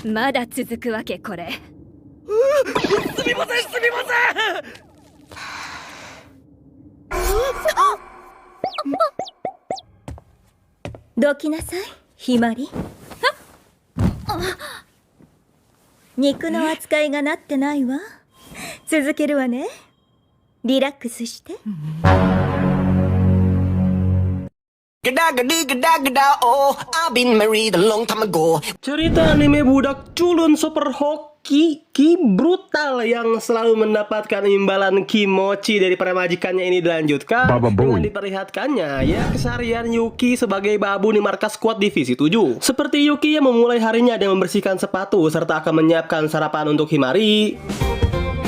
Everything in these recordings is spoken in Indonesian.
まだ続くわけこれ。すみません、すみません。どきなさい、ひまり。肉の扱いがなってないわ。続けるわね。リラックスして。Cerita anime budak culun super hoki brutal yang selalu mendapatkan imbalan kimochi dari para majikannya ini dilanjutkan dengan diperlihatkannya ya keseharian Yuki sebagai babu di markas squad divisi 7. Seperti Yuki yang memulai harinya dengan membersihkan sepatu serta akan menyiapkan sarapan untuk Himari.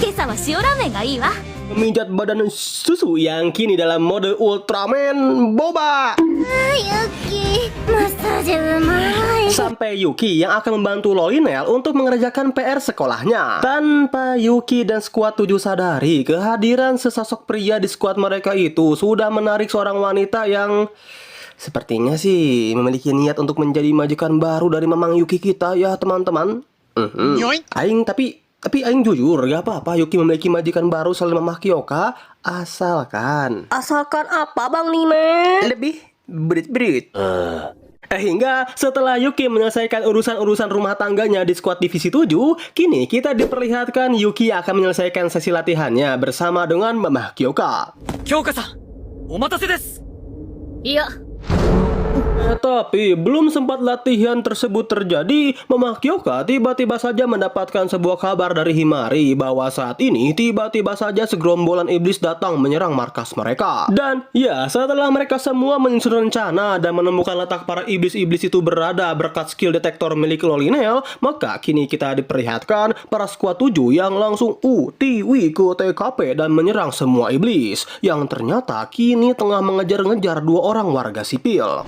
今朝は塩ラーメンがいいわ。 Memijat badan susu yang kini dalam mode Ultraman Boba. Yuki, massage umai. Sampai Yuki yang akan membantu Lolinel untuk mengerjakan PR sekolahnya. Tanpa Yuki dan skuad 7 sadari, kehadiran sesosok pria di skuad mereka itu sudah menarik seorang wanita yang sepertinya sih memiliki niat untuk menjadi majikan baru dari Mamang Yuki kita ya teman-teman. Tapi Aing jujur, gak apa-apa Yuki memiliki majikan baru selain Mamah Kyoka. Asalkan apa Bang Lime? Lebih berit-berit. Hingga setelah Yuki menyelesaikan urusan-urusan rumah tangganya di skuad divisi 7, kini kita diperlihatkan Yuki akan menyelesaikan sesi latihannya bersama dengan Mamah Kyoka. Kyoka-san, omatase desu. Iya. Tapi belum sempat latihan tersebut terjadi, Mamah Kyoka tiba-tiba saja mendapatkan sebuah kabar dari Himari bahwa saat ini tiba-tiba saja segerombolan iblis datang menyerang markas mereka. Dan ya, setelah mereka semua menyusun rencana dan menemukan letak para iblis-iblis itu berada berkat skill detektor milik Lolinel, maka kini kita diperlihatkan para skuad 7 yang langsung utiwi ke TKP dan menyerang semua iblis yang ternyata kini tengah mengejar-ngejar 2 orang warga sipil.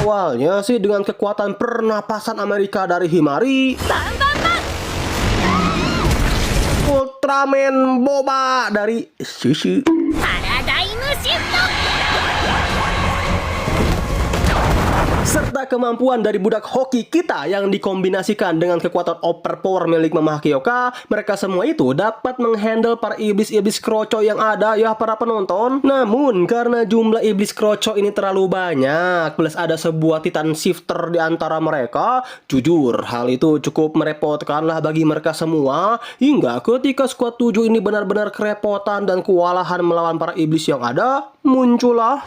Awalnya sih dengan kekuatan pernapasan Amerika dari Himari, Ultraman Boba dari Sushi, serta kemampuan dari budak hoki kita yang dikombinasikan dengan kekuatan overpower milik Mamah Kyoka, mereka semua itu dapat menghandle para iblis-iblis kroco yang ada ya para penonton. Namun karena jumlah iblis kroco ini terlalu banyak, plus ada sebuah titan shifter di antara mereka, jujur hal itu cukup merepotkan lah bagi mereka semua. Hingga ketika skuad 7 ini benar-benar kerepotan dan kewalahan melawan para iblis yang ada, muncullah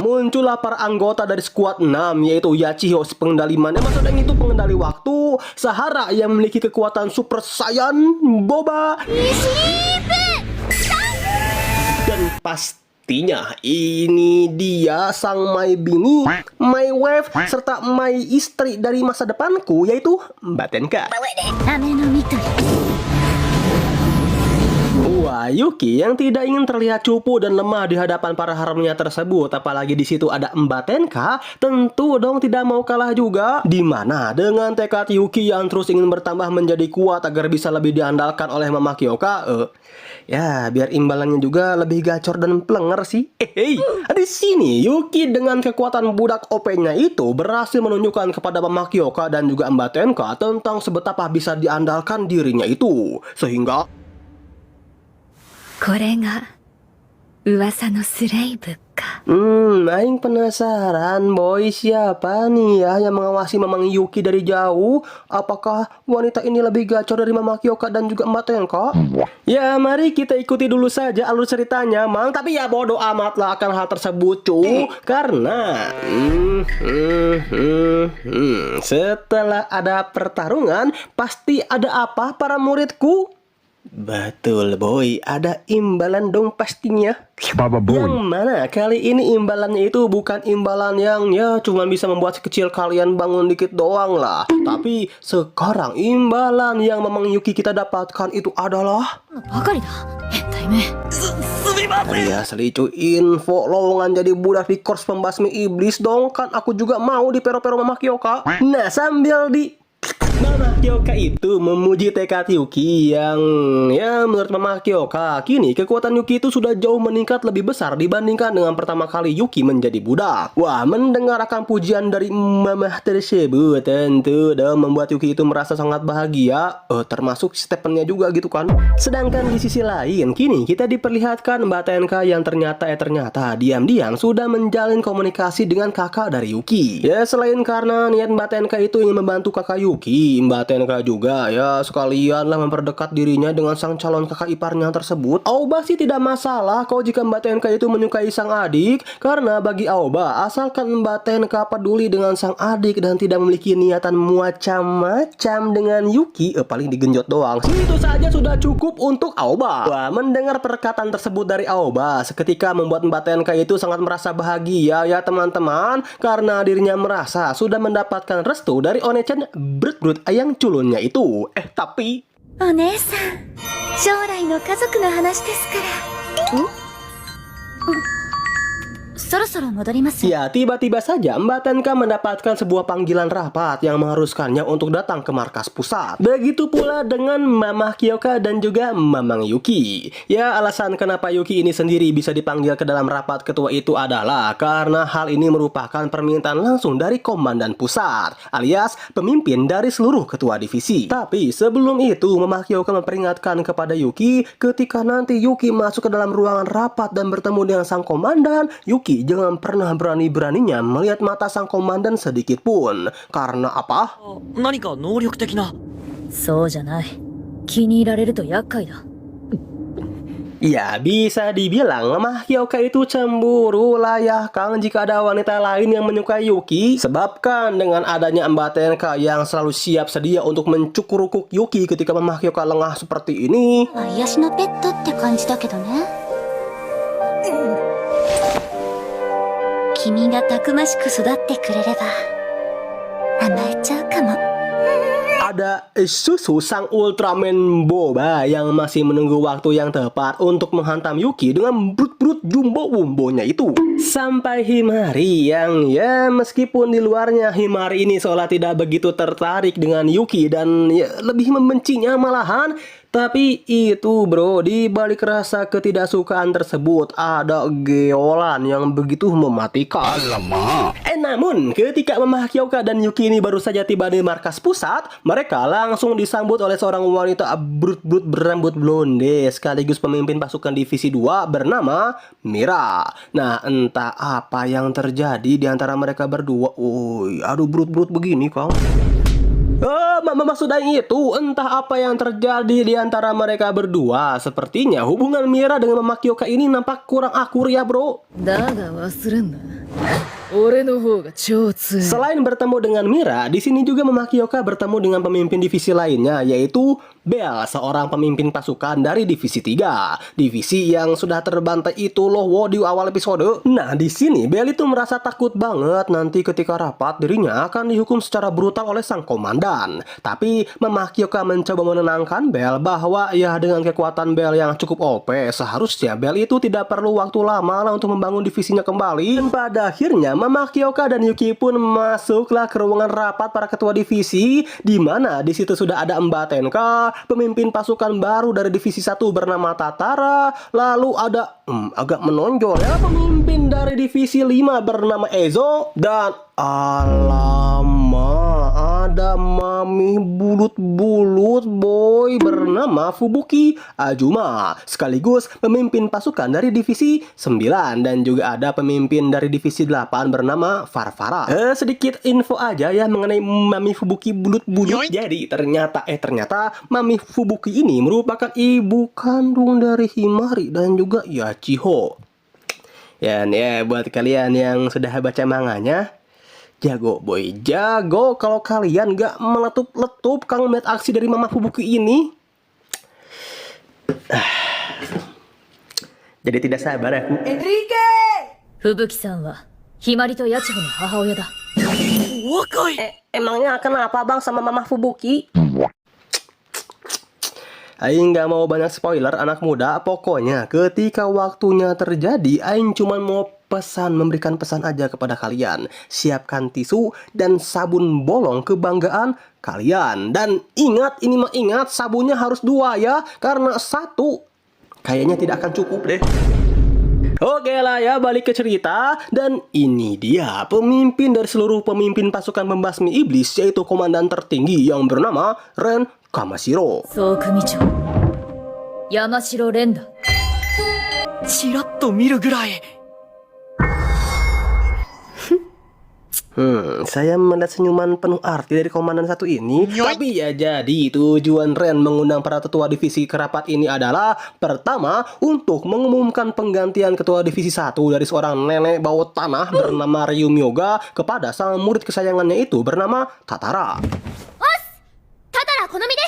muncullah para anggota dari skuad 6, yaitu Yachiho si pengendali mana, maksudnya itu pengendali waktu, Sahara yang memiliki kekuatan Super Saiyan Boba, dan pastinya ini dia sang my bini, my wife, serta my istri dari masa depanku, yaitu Mbak Tenka. Wah, Yuki yang tidak ingin terlihat cupu dan lemah di hadapan para haremnya tersebut, apalagi di situ ada Mbak Tenka, tentu dong tidak mau kalah juga. Dimana dengan tekad Yuki yang terus ingin bertambah menjadi kuat agar bisa lebih diandalkan oleh Mamah Kyoka, ya biar imbalannya juga lebih gacor dan plenger sih. Di sini Yuki dengan kekuatan budak OP-nya itu berhasil menunjukkan kepada Mamah Kyoka dan juga Mbak Tenka tentang sebetapa bisa diandalkan dirinya itu, sehingga これが噂のスレイブか。Aing penasaran boy, siapa nih ya yang mengawasi Mamang Yuki dari jauh? Apakah wanita ini lebih gacor dari Mamah Kyoka dan juga Mbak Tenka? Ya mari kita ikuti dulu saja alur ceritanya Mang. Tapi ya bodoh amat lah akan hal tersebut cu. Karena setelah ada pertarungan pasti ada apa para muridku? Betul boy, ada imbalan dong pastinya. Yang mana kali ini imbalannya itu bukan imbalan yang ya cuma bisa membuat sekecil kalian bangun dikit doang lah. Tapi sekarang imbalan yang Mamang Yuki kita dapatkan itu adalah ya selicu info lowongan jadi budak di korps pembasmi iblis dong. Kan aku juga mau di pero-pero Mamah Kyoka. Nah sambil di Mama Kyoka itu memuji tekad Yuki yang ya menurut Mama Kyoka kini kekuatan Yuki itu sudah jauh meningkat lebih besar dibandingkan dengan pertama kali Yuki menjadi budak. Wah, mendengar akan pujian dari Mama tersebut tentu dong membuat Yuki itu merasa sangat bahagia, termasuk Stephen-nya juga gitu kan. Sedangkan di sisi lain kini kita diperlihatkan Mbak Tenka yang ternyata diam-diam sudah menjalin komunikasi dengan kakak dari Yuki. Ya selain karena niat Mbak Tenka itu ingin membantu kakak Yuki, Mbak Tenka juga ya sekalianlah memperdekat dirinya dengan sang calon kakak iparnya tersebut. Aoba sih tidak masalah kalau jika Mbak Tenka itu menyukai sang adik, karena bagi Aoba asalkan Mbak Tenka peduli dengan sang adik dan tidak memiliki niatan macam-macam dengan Yuki, paling digenjot doang. Itu saja sudah cukup untuk Aoba. Wah, mendengar perkataan tersebut dari Aoba seketika membuat Mbak Tenka itu sangat merasa bahagia ya teman-teman, karena dirinya merasa sudah mendapatkan restu dari One-chan Brut-brut ayang culunnya itu. Tapi お姉さん、将来の家族の話ですから。そろそろ戻ります。 ya tiba-tiba saja Mbak Tenka mendapatkan sebuah panggilan rapat yang mengharuskannya untuk datang ke markas pusat. Begitu pula dengan Mama Kyoka dan juga Mamang Yuki. Ya alasan kenapa Yuki ini sendiri bisa dipanggil ke dalam rapat ketua itu adalah karena hal ini merupakan permintaan langsung dari komandan pusat, alias pemimpin dari seluruh ketua divisi. Tapi sebelum itu Mama Kyoka memperingatkan kepada Yuki ketika nanti Yuki masuk ke dalam ruangan rapat dan bertemu dengan sang komandan, Yuki jangan pernah berani-beraninya melihat mata sang komandan sedikit pun. Karena apa? 何か能力的な。そうじゃない。気に入られると厄介だ。 Ya bisa dibilang Mama Kyoka itu cemburu lah ya Kang jika ada wanita lain yang menyukai Yuki. Sebabkan dengan adanya Mbak Tenka yang selalu siap sedia untuk mencukurukuk Yuki ketika Mama Kyoka lengah seperti ini. 癒しのペットって感じだけどね。君がたくましく育ってくれれば甘えちゃうかも。 Ada Susu sang Ultraman boba yang masih menunggu waktu yang tepat untuk menghantam Yuki dengan brut-brut jumbo-wumbonya itu. Sampai Himari yang ya meskipun di luarnya Himari ini seolah tidak begitu tertarik dengan Yuki dan ya, lebih membencinya malahan. Tapi itu bro, di balik rasa ketidaksukaan tersebut ada geolan yang begitu mematikan. Alamak. Namun ketika Mama Kyoka dan Yuki ini baru saja tiba di markas pusat, mereka langsung disambut oleh seorang wanita brut-brut berambut blonde sekaligus pemimpin pasukan divisi 2 bernama Mira. Nah entah apa yang terjadi di antara mereka berdua. Aduh brut-brut begini kau. Maksudnya itu entah apa yang terjadi di antara mereka berdua. Sepertinya hubungan Mira dengan Mama Kyoka ini nampak kurang akur ya bro. だが忘れんな。俺の方が超強い。 Selain bertemu dengan Mira, di sini juga Mama Kyoka bertemu dengan pemimpin divisi lainnya, yaitu Bell, seorang pemimpin pasukan dari divisi 3. Divisi yang sudah terbantai itu loh di awal episode. Nah, di sini Bell itu merasa takut banget nanti ketika rapat dirinya akan dihukum secara brutal oleh sang komandan. Tapi Mama Kyoka mencoba menenangkan Bell bahwa ya dengan kekuatan Bell yang cukup OP, seharusnya Bell itu tidak perlu waktu lama lah untuk membangun divisinya kembali. Dan pada akhirnya Mama Kyoka dan Yuki pun masuklah ke ruangan rapat para ketua divisi, di mana di situ sudah ada Mbak Tenka, pemimpin pasukan baru dari divisi 1 bernama Tatara, lalu ada agak menonjol ya pemimpin dari divisi 5 bernama Ezo, dan ada mami bulut-bulut boy bernama Fubuki Ajuma, sekaligus pemimpin pasukan dari divisi 9, dan juga ada pemimpin dari divisi 8 bernama Farfara. Sedikit info aja ya mengenai mami Fubuki bulut-bulut. Jadi ternyata mami Fubuki ini merupakan ibu kandung dari Himari dan juga Yachiho. Dan ya buat kalian yang sudah baca manganya, jago boy, jago kalau kalian gak meletup-letup Kang melihat aksi dari Mama Fubuki ini. Jadi tidak sabar aku. 吹雪さんはひまりと八千穂の母親だ。若い。 Emangnya kenapa bang sama Mama Fubuki? Aing gak mau banyak spoiler anak muda. Pokoknya ketika waktunya terjadi, Aing cuma mau memberikan pesan aja kepada kalian. Siapkan tisu dan sabun bolong kebanggaan kalian. Dan ingat, ini mah ingat, sabunnya harus 2 ya, karena 1 kayaknya tidak akan cukup deh. Oke lah ya, balik ke cerita. Dan ini dia pemimpin dari seluruh pemimpin pasukan pembasmi iblis, yaitu komandan tertinggi yang bernama Ren Kamashiro. 総組長山城蓮だ。チラッと見るぐらい。Saya melihat senyuman penuh arti dari komandan satu ini. Tapi ya jadi tujuan Ren mengundang para tetua divisi kerapat ini adalah pertama, untuk mengumumkan penggantian ketua divisi 1 dari seorang nenek bawah tanah bernama Ryum Yoga kepada sang murid kesayangannya itu bernama Tatara. タタラ好みで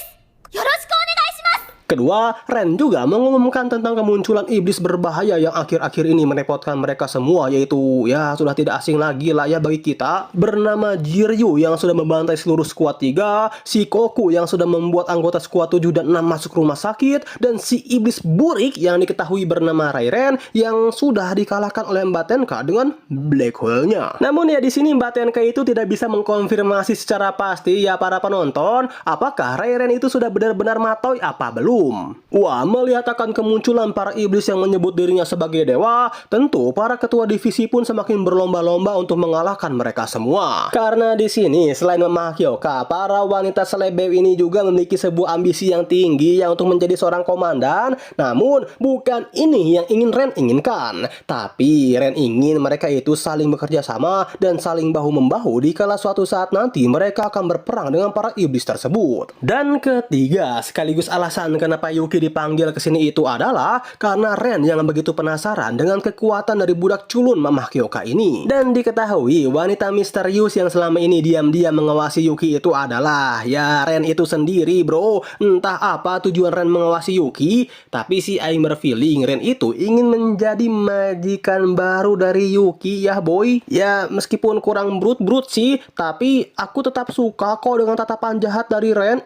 す。よろしくお願いします。 Kedua, Ren juga mengumumkan tentang kemunculan iblis berbahaya yang akhir-akhir ini merepotkan mereka semua, yaitu ya sudah tidak asing lagi lah ya bagi kita, bernama Jiryu yang sudah membantai seluruh skuad 3, si Koku yang sudah membuat anggota skuad 7 dan 6 masuk rumah sakit, dan si iblis burik yang diketahui bernama Rairen yang sudah dikalahkan oleh Mbak Tenka dengan black hole-nya. Namun ya di sini Mbak Tenka itu tidak bisa mengkonfirmasi secara pasti ya para penonton, apakah Rairen itu sudah benar-benar matoi apa belum. Wah, melihat akan kemunculan para iblis yang menyebut dirinya sebagai dewa, tentu para ketua divisi pun semakin berlomba-lomba untuk mengalahkan mereka semua. Karena di sini selain Mama Hyoka, para wanita selebeu ini juga memiliki sebuah ambisi yang tinggi yang untuk menjadi seorang komandan. Namun bukan ini yang ingin Ren inginkan, tapi Ren ingin mereka itu saling bekerja sama dan saling bahu-membahu dikala suatu saat nanti mereka akan berperang dengan para iblis tersebut. Dan ketiga, sekaligus alasan kenapa Yuki dipanggil ke sini itu adalah karena Ren yang begitu penasaran dengan kekuatan dari budak culun Mama Hyoka ini. Dan diketahui wanita misterius yang selama ini diam-diam mengawasi Yuki itu adalah ya Ren itu sendiri, bro. Entah apa tujuan Ren mengawasi Yuki, tapi si Aing berfeeling Ren itu ingin menjadi majikan baru dari Yuki ya boy. Ya meskipun kurang brut-brut sih, tapi aku tetap suka kok dengan tatapan jahat dari Ren.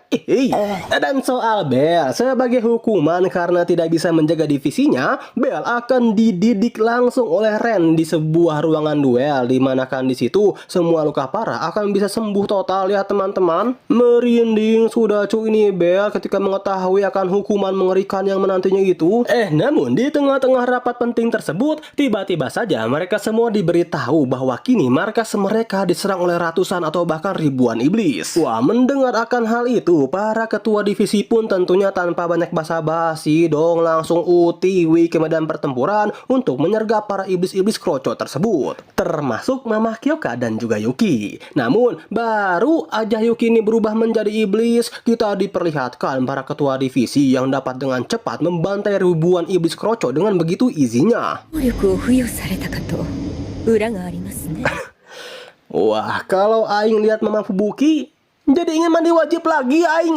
Dan soal Bell, sebagai hukuman karena tidak bisa menjaga divisinya, Bell akan dididik langsung oleh Ren di sebuah ruangan duel, dimanakan di situ semua luka parah akan bisa sembuh total ya teman-teman. Merinding sudah cu ini Bell ketika mengetahui akan hukuman mengerikan yang menantinya itu. Namun di tengah-tengah rapat penting tersebut, tiba-tiba saja mereka semua diberitahu bahwa kini markas mereka diserang oleh ratusan atau bahkan ribuan iblis. Wah, mendengar akan hal itu, para ketua divisi pun tentunya tanpa banyak basa-basi dong langsung UTW ke medan pertempuran untuk menyergap para iblis-iblis kroco tersebut, termasuk Mama Hyoka dan juga Yuki. Namun baru aja Yuki ini berubah menjadi iblis, kita diperlihatkan para ketua divisi yang dapat dengan cepat membantai ribuan iblis kroco dengan begitu easy-nya. 能力を付与されたかと裏がありますね。 Wah, kalau Aing lihat Mama Fubuki jadi ingin mandi wajib lagi Aing.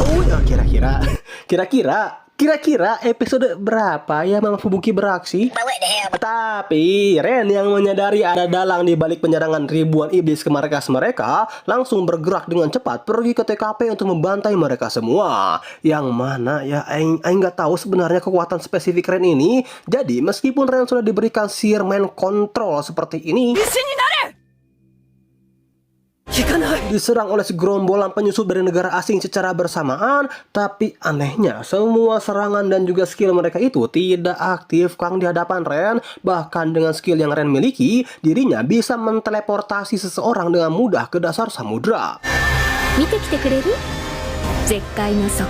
Kira-kira episode berapa ya Mama Fubuki beraksi? Tapi Ren yang menyadari ada dalang di balik penyerangan ribuan iblis ke markas mereka langsung bergerak dengan cepat pergi ke TKP untuk membantai mereka semua. Yang mana ya Aing nggak tahu sebenarnya kekuatan spesifik Ren ini. Jadi meskipun Ren sudah diberikan Seer Mind Control seperti ini, diserang oleh segerombolan penyusup dari negara asing secara bersamaan, tapi anehnya semua serangan dan juga skill mereka itu tidak aktif Kang di hadapan Ren. Bahkan dengan skill yang Ren miliki, dirinya bisa menteleportasi seseorang dengan mudah ke dasar samudra. 見てきてくれる？絶海の底を。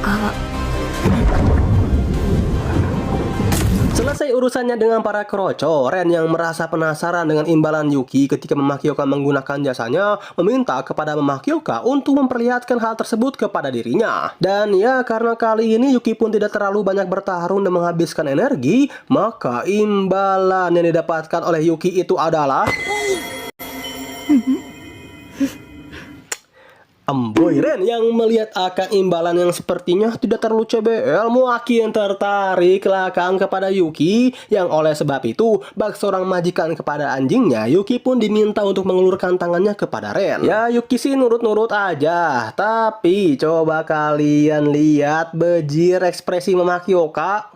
Selesai urusannya dengan para kroco, Ren yang merasa penasaran dengan imbalan Yuki ketika Mama Hyoka menggunakan jasanya, meminta kepada Mama Hyoka untuk memperlihatkan hal tersebut kepada dirinya. Dan ya karena kali ini Yuki pun tidak terlalu banyak bertarung dan menghabiskan energi, maka imbalan yang didapatkan oleh Yuki itu adalah Amboy Ren yang melihat akan imbalan yang sepertinya tidak terlalu CBL makin tertarik Kang kepada Yuki, yang oleh sebab itu bak seorang majikan kepada anjingnya, Yuki pun diminta untuk mengulurkan tangannya kepada Ren. Ya Yuki sih nurut-nurut aja, tapi coba kalian lihat bejir ekspresi Mama Hyoka.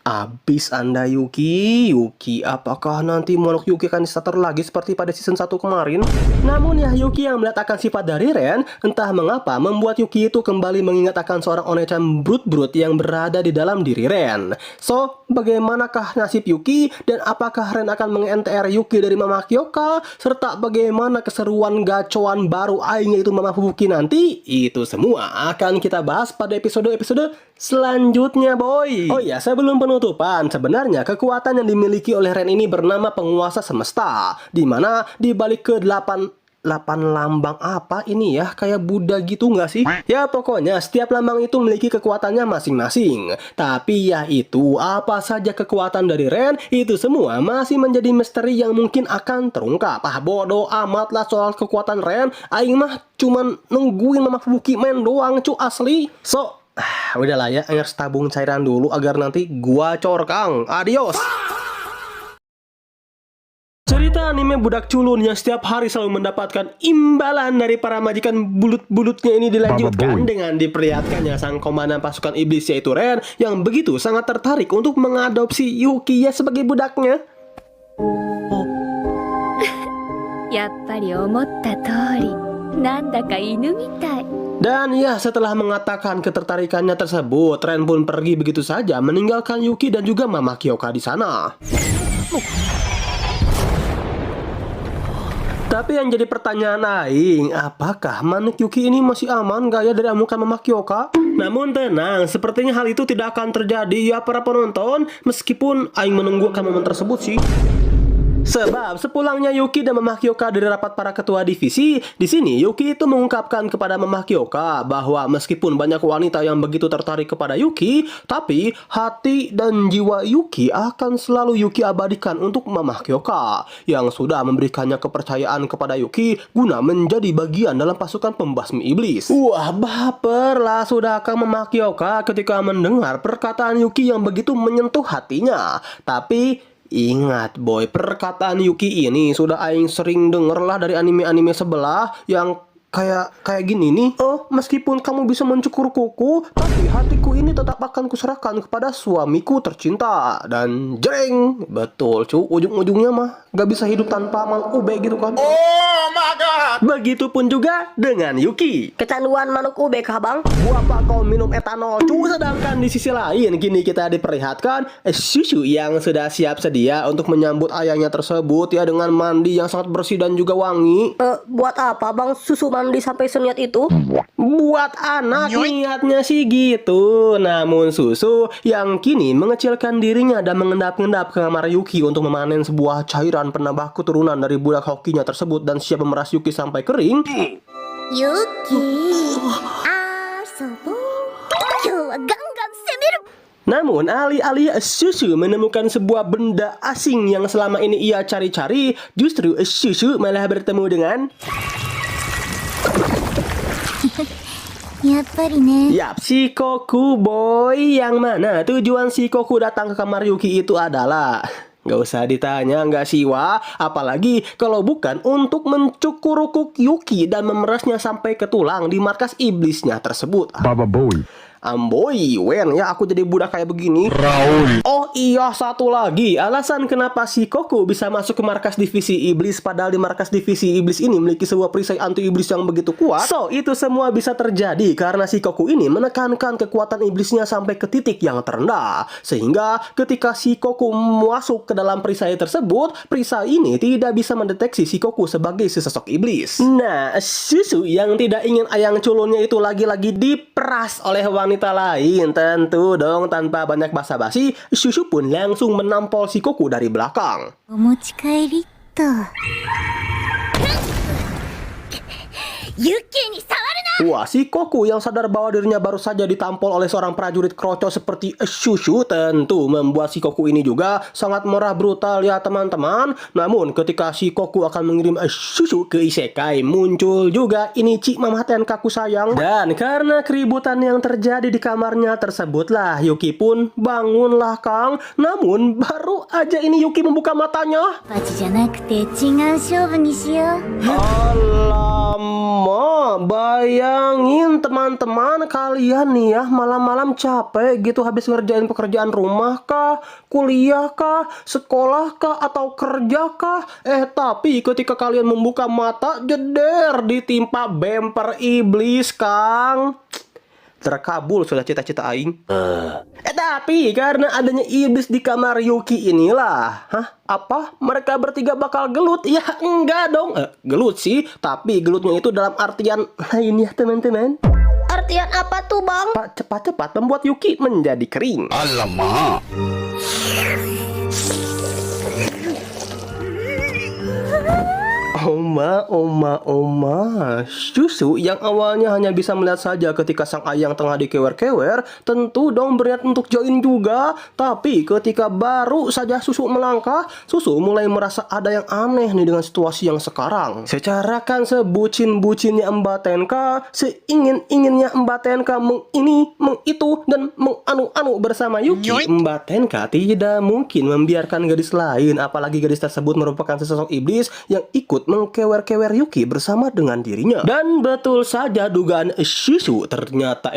Abis Anda Yuki. Yuki, apakah nanti monolog Yuki akan starter lagi seperti pada season 1 kemarin? Namun ya, Yuki yang melihat akan sifat dari Ren, entah mengapa membuat Yuki itu kembali mengingat akan seorang onechan brut-brut yang berada di dalam diri Ren. So, bagaimanakah nasib Yuki? Dan apakah Ren akan meng-NTR Yuki dari Mama Kyoka? Serta bagaimana keseruan gacoan baru Aing yaitu Mama Fubuki nanti? Itu semua akan kita bahas pada episode-episode selanjutnya, boy. Oh ya, sebelum penutupan, sebenarnya kekuatan yang dimiliki oleh Ren ini bernama penguasa semesta, dimana dibalik ke 8 lambang apa ini ya, kayak Buddha gitu nggak sih? Ya pokoknya setiap lambang itu memiliki kekuatannya masing-masing. Tapi ya itu, apa saja kekuatan dari Ren, itu semua masih menjadi misteri yang mungkin akan terungkap. Bodoh amat lah soal kekuatan Ren. Aing mah cuman nungguin Mama Fubuki main doang cu, asli. So, udahlah ya, harus tabung cairan dulu agar nanti gua corkang. Adios. Cerita anime budak culun yang setiap hari selalu mendapatkan imbalan dari para majikan bulut-bulutnya ini dilanjutkan dengan diperlihatkannya sang komandan pasukan iblis yaitu Ren yang begitu sangat tertarik untuk mengadopsi Yuki ya sebagai budaknya. やっぱり思った通りなんだか犬みたい Dan ya, setelah mengatakan ketertarikannya tersebut, Ren pun pergi begitu saja meninggalkan Yuki dan juga Mama Kyoka di sana. Tapi yang jadi pertanyaan Aing, apakah Manik Yuki ini masih aman gak ya dari amukan Mama Kyoka? Namun tenang, sepertinya hal itu tidak akan terjadi ya para penonton, meskipun Aing menunggu akan momen tersebut sih. Sebab sepulangnya Yuki dan Mama Kyoka dari rapat para ketua divisi, di sini Yuki itu mengungkapkan kepada Mama Kyoka bahwa meskipun banyak wanita yang begitu tertarik kepada Yuki, tapi hati dan jiwa Yuki akan selalu Yuki abadikan untuk Mama Kyoka yang sudah memberikannya kepercayaan kepada Yuki guna menjadi bagian dalam pasukan pembasmi iblis. Wah, baper lah sudahkah Mama Kyoka ketika mendengar perkataan Yuki yang begitu menyentuh hatinya. Tapi ingat boy, perkataan Yuki ini sudah Aing sering denger lah dari anime-anime sebelah yang kayak gini nih. Oh, meskipun kamu bisa mencukur kuku, tapi hatiku ini tetap akan kuserahkan kepada suamiku tercinta. Dan jreng, betul cu, ujung-ujungnya mah gak bisa hidup tanpa Mang Ube gitu kan. Oh my god. Begitupun juga dengan Yuki. Kecanduan manuk ube kah bang? Buapa kau minum etanol cu. Sedangkan di sisi lain kini kita diperlihatkan susu yang sudah siap sedia untuk menyambut ayahnya tersebut ya, dengan mandi yang sangat bersih dan juga wangi. Buat apa bang susu mandi sampai seniat itu? Buat anak niatnya sih gitu. Namun susu yang kini mengecilkan dirinya dan mengendap-endap ke kamar Yuki untuk memanen sebuah cairan penambah keturunan dari budak hokinya tersebut dan siap memeras Yuki sampai kering. Yuki, asobo. Gangan semeru. Namun alih-alih susu menemukan sebuah benda asing yang selama ini ia cari-cari, justru susu malah bertemu dengan Yap, Shikoku boy. Yang mana tujuan Shikoku datang ke kamar Yuki itu adalah, gak usah ditanya gak sih Wa, apalagi kalau bukan untuk mencukur kuk Yuki dan memerasnya sampai ke tulang di markas iblisnya tersebut. Baba Boy. Amboy, Wen, ya aku jadi budak kayak begini. Raul. Oh iya, satu lagi alasan kenapa Shikoku bisa masuk ke markas divisi iblis, padahal di markas divisi iblis ini memiliki sebuah perisai anti iblis yang begitu kuat. So, itu semua bisa terjadi karena Shikoku ini menekankan kekuatan iblisnya sampai ke titik yang terendah. Sehingga ketika Shikoku masuk ke dalam perisai tersebut, perisai ini tidak bisa mendeteksi Shikoku sebagai sesosok iblis. Nah, susu yang tidak ingin ayang culunnya itu lagi-lagi diperas oleh wanita lain. Tentu dong, tanpa banyak basa-basi, susu pun langsung menampol Shikoku dari belakang. Yuki ni sawaru na. Wah, Shikoku yang sadar bahwa dirinya baru saja ditampol oleh seorang prajurit kroco seperti Shushu tentu membuat Shikoku ini juga sangat marah brutal ya teman-teman. Namun ketika Shikoku akan mengirim Shushu ke isekai, muncul juga Inichi Mama Tenkaku sayang. Dan karena keributan yang terjadi di kamarnya tersebutlah Yuki pun bangunlah Kang. Namun baru aja ini Yuki membuka matanya. Bachi janakute chigau shoubu ni shiyou. Allah, Lama, bayangin teman-teman kalian nih ya malam-malam capek gitu habis ngerjain pekerjaan rumah kah, kuliah kah, sekolah kah, atau kerja kah. Tapi ketika kalian membuka mata jeder ditimpa bemper iblis, Kang. Terkabul sudah cita-cita aing. Tapi karena adanya iblis di kamar Yuki inilah, apa? Mereka bertiga bakal gelut? Ya enggak dong. Gelut sih, tapi gelutnya itu dalam artian lain ya teman-teman. Artian apa tuh, Bang? Pak, cepat-cepat membuat Yuki menjadi kering. Alamak. Oma. Susu yang awalnya hanya bisa melihat saja ketika sang ayang tengah dikewer-kewer, tentu dong berniat untuk join juga. Tapi ketika baru saja Susu melangkah, Susu mulai merasa ada yang aneh nih dengan situasi yang sekarang. Secara kan sebucin-bucinnya Mbak Tenka, seingin-inginnya Mbak Tenka mengitu dan menganu-anu bersama Yuki, Mbak Tenka tidak mungkin membiarkan gadis lain, apalagi gadis tersebut merupakan sesosok iblis yang ikut mengkewer-kewer Yuki bersama dengan dirinya. Dan betul saja dugaan Susu, ternyata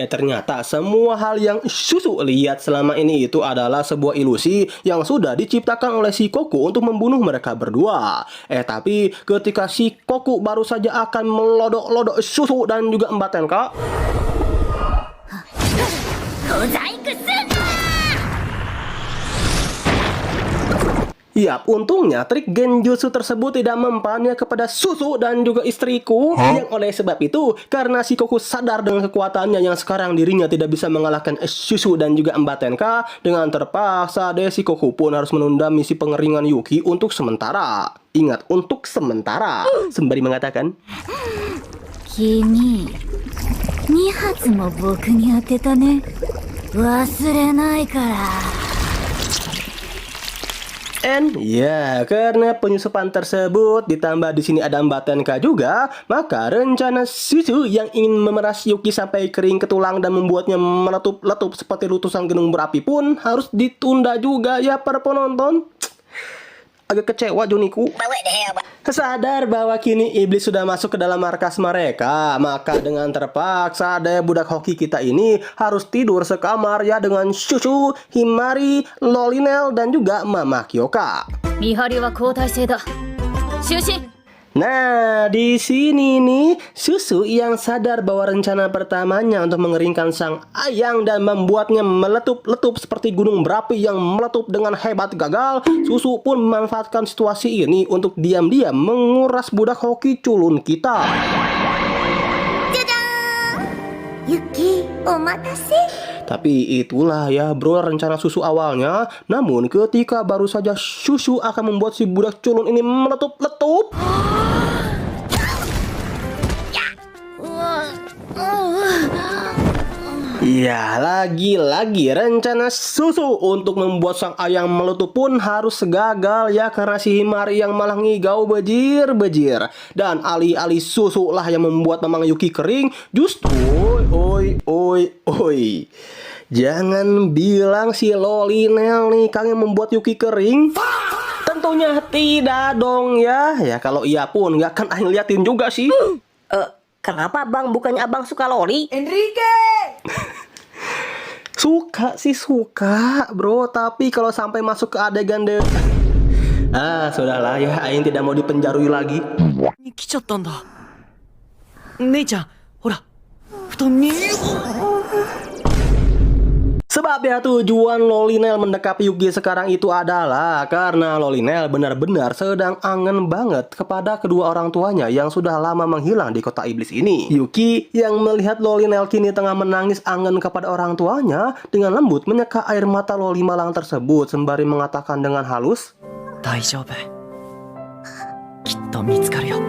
semua hal yang Susu lihat selama ini itu adalah sebuah ilusi yang sudah diciptakan oleh si Koku untuk membunuh mereka berdua. Tapi ketika si Koku baru saja akan melodok-lodok Susu dan juga Mbak Tenka, yap, untungnya trik genjutsu tersebut tidak mempannya kepada Susu dan juga istriku. Yang oleh sebab itu, karena si Koku sadar dengan kekuatannya yang sekarang dirinya tidak bisa mengalahkan Susu dan juga Mbak Tenka, dengan terpaksa si Koku pun harus menunda misi pengeringan Yuki untuk sementara. Ingat, untuk sementara. Sembari mengatakan, Kimi, 2発も僕に当てたね。忘れないから。And ya, karena penyusupan tersebut ditambah di sini ada Mbak Tenka juga, maka rencana Susu yang ingin memeras Yuki sampai kering ke tulang dan membuatnya meletup-letup seperti letusan gunung berapi pun harus ditunda juga ya para penonton. Agak kecewa Juniku. Sadar bahwa kini iblis sudah masuk ke dalam markas mereka, maka dengan terpaksa budak hoki kita ini harus tidur sekamar ya dengan Susu, Himari, Lolinel, dan juga Mama Kyoka. 見張りは交代制だ。就寝。 Nah, di sini nih Susu yang sadar bahwa rencana pertamanya untuk mengeringkan sang ayang dan membuatnya meletup-letup seperti gunung berapi yang meletup dengan hebat gagal. Susu pun memanfaatkan situasi ini untuk diam-diam menguras budak hoki culun kita. Yuki, omatase. Tapi itulah ya bro rencana Susu awalnya. Namun ketika baru saja Susu akan membuat si budak culun ini meletup-letup, ya, lagi-lagi rencana Susu untuk membuat sang ayang meletup pun harus gagal ya, karena si Himari yang malah ngigau bejir-bejir. Dan alih-alih Susu lah yang membuat Mamang Yuki kering, justru oi. Jangan bilang si Lolinel nih Kang yang membuat Yuki kering. Tentunya tidak dong ya. Ya kalau iya pun nggak akan Aing liatin juga sih. Kenapa Bang? Bukannya Abang suka loli? Suka sih suka bro, tapi kalau sampai masuk ke adegan sudahlah ya, Aing tidak mau dipenjarui lagi. 来ちゃったんだ。姉ちゃん、ほら、布団に。 Sebab ya tujuan Lolinel mendekati Yuki sekarang itu adalah karena Lolinel benar-benar sedang angen banget kepada kedua orang tuanya yang sudah lama menghilang di kota iblis ini. Yuki yang melihat Lolinel kini tengah menangis angen kepada orang tuanya, dengan lembut menyeka air mata Loli malang tersebut sembari mengatakan dengan halus, 大丈夫。きっと見つかるよ。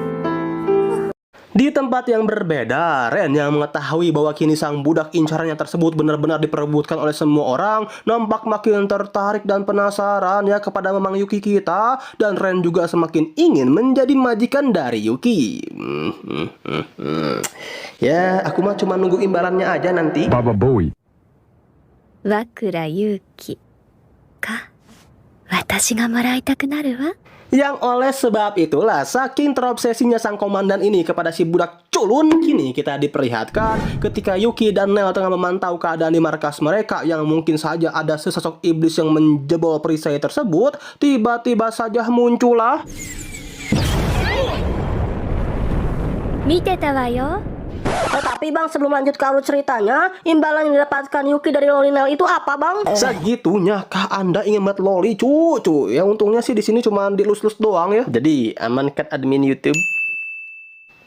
Di tempat yang berbeda, Ren yang mengetahui bahwa kini sang budak incarannya tersebut benar-benar diperebutkan oleh semua orang, nampak makin tertarik dan penasaran ya kepada Mamang Yuki kita. Dan Ren juga semakin ingin menjadi majikan dari Yuki. Ya, aku mah cuma nunggu imbalannya aja nanti. Baba Boy. 和倉勇気か。私がもらいたくなるわ。Yang oleh sebab itulah saking terobsesinya sang komandan ini kepada si budak culun, kini kita diperlihatkan ketika Yuki dan Nel tengah memantau keadaan di markas mereka yang mungkin saja ada sesosok iblis yang menjebol perisai tersebut, tiba-tiba saja muncullah. 見てたわよ。 Tetapi bang, sebelum lanjut ke alur ceritanya, imbalan yang didapatkan Yuki dari Lolinel itu apa bang? Segitunya kah Anda ingin buat loli cucu? Ya untungnya sih di sini cuma dilus-lus doang ya. Jadi amankan admin YouTube.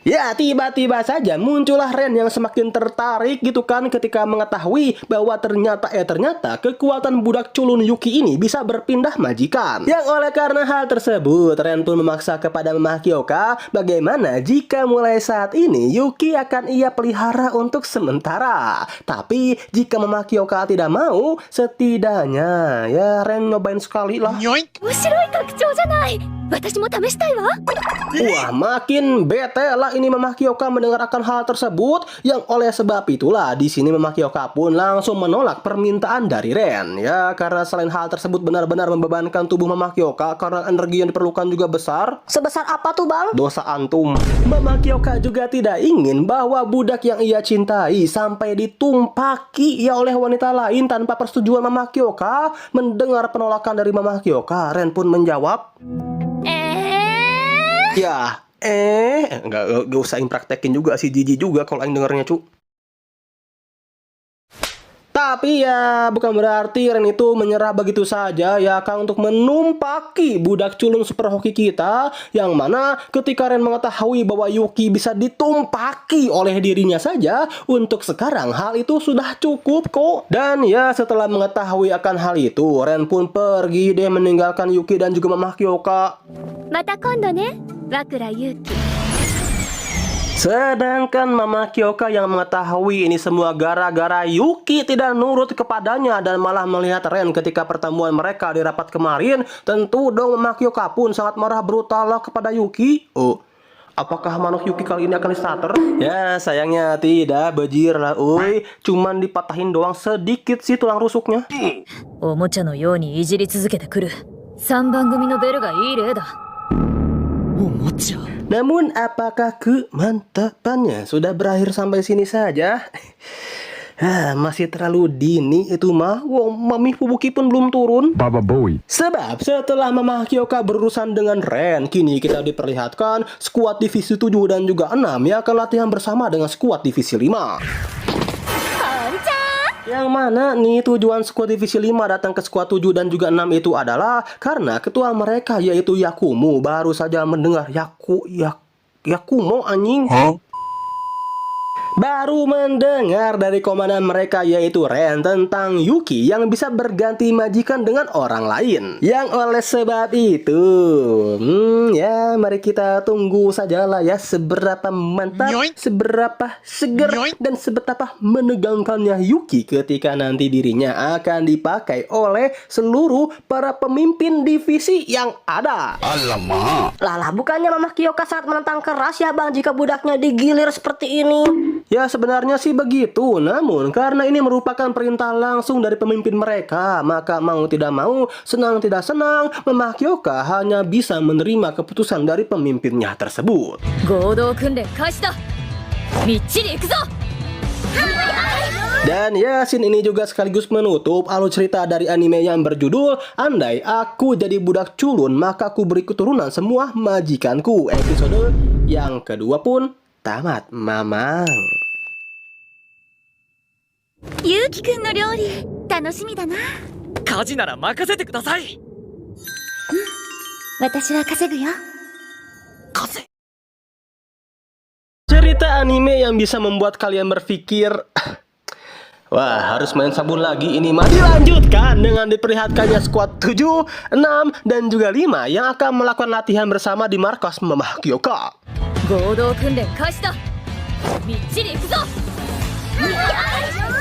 Ya, tiba-tiba saja muncullah Ren yang semakin tertarik gitu kan ketika mengetahui bahwa ternyata kekuatan budak culun Yuki ini bisa berpindah majikan. Yang oleh karena hal tersebut, Ren pun memaksa kepada Mama Hyoka bagaimana jika mulai saat ini Yuki akan ia pelihara untuk sementara. Tapi jika Mama Hyoka tidak mau, setidaknya ya Ren nyobain sekali lah. 面白い拡張じゃない。私も試したいわ。 Wah, makin bete lah ini Mama Hyoka mendengarkan hal tersebut. Yang oleh sebab itulah di sini Mama Hyoka pun langsung menolak permintaan dari Ren. Ya, karena selain hal tersebut benar-benar membebankan tubuh Mama Hyoka karena energi yang diperlukan juga besar. Sebesar apa tuh bang? Dosa antum. Mama Hyoka juga tidak ingin bahwa budak yang ia cintai sampai ditumpaki ya oleh wanita lain tanpa persetujuan Mama Hyoka. Mendengar penolakan dari Mama Hyoka, Ren pun menjawab, ya, nggak usah praktekin juga si Jiji juga kalau yang dengarnya cu. Tapi ya bukan berarti Ren itu menyerah begitu saja ya Kang untuk menumpaki budak culun super hoki kita. Yang mana ketika Ren mengetahui bahwa Yuki bisa ditumpaki oleh dirinya saja, untuk sekarang hal itu sudah cukup kok. Dan ya setelah mengetahui akan hal itu, Ren pun pergi deh meninggalkan Yuki dan juga Mama Hyoka. また今度ね、和倉優希。 Sedangkan Mama Hyoka yang mengetahui ini semua gara-gara Yuki tidak nurut kepadanya dan malah melihat Ren ketika pertemuan mereka di rapat kemarin, tentu dong Mama Hyoka pun sangat marah brutal lah kepada Yuki. Oh, apakah manuk Yuki kali ini akan distarter? Ya sayangnya tidak, bejir lah uy. Cuman dipatahin doang sedikit sih tulang rusuknya. おもちゃのようにいじり続けてくる3番組のベルがいい例だ。 おもちゃ Namun apakah kemantapannya sudah berakhir sampai sini saja? Masih terlalu dini itu mah. Wow, Mami Fubuki pun belum turun. Baba Boy. Sebab setelah Mama Hyoka berurusan dengan Ren, kini kita diperlihatkan skuad divisi 7 dan juga 6 yang akan latihan bersama dengan skuad divisi 5. Yang mana nih tujuan skuad divisi 5 datang ke skuad 7 dan juga 6 itu adalah karena ketua mereka yaitu Yakumo baru saja mendengar Yakumo anjing. Baru mendengar dari komandan mereka yaitu Ren tentang Yuki yang bisa berganti majikan dengan orang lain. Yang oleh sebab itu, ya mari kita tunggu sajalah ya seberapa mantap, seberapa seger dan seberapa menegangkannya Yuki ketika nanti dirinya akan dipakai oleh seluruh para pemimpin divisi yang ada. Alamak. Lah bukannya Mama Hyoka sangat menentang keras ya bang jika budaknya digilir seperti ini? Ya sebenarnya sih begitu, namun karena ini merupakan perintah langsung dari pemimpin mereka, maka mau tidak mau, senang tidak senang, Mama Hyoka hanya bisa menerima keputusan dari pemimpinnya tersebut. 合同訓練開始だ。みっちり行くぞ。 Dan ya scene ini juga sekaligus menutup alur cerita dari anime yang berjudul Andai Aku Jadi Budak Culun Maka Aku Beri Keturunan Semua Majikanku. Episode yang kedua pun tamat, mamang. ゆうきくんの料理楽しみだな。家事なら任せてください。私は稼ぐよ。稼 Cerita anime yang bisa membuat kalian berpikir, wah harus main sabun lagi ini mah, dilanjutkan dengan diperlihatkannya skuad 7, 6, dan juga 5 yang akan melakukan latihan bersama di markas Mama Hyoka. 合同訓練開始だ。みっちり行くぞ。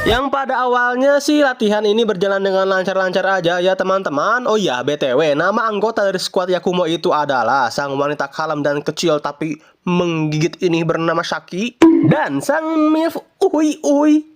Yang pada awalnya sih latihan ini berjalan dengan lancar-lancar aja ya teman-teman. Oh ya BTW, nama anggota dari skuad Yakumo itu adalah sang wanita kalem dan kecil tapi menggigit ini bernama Shaki, dan sang MILF Uy.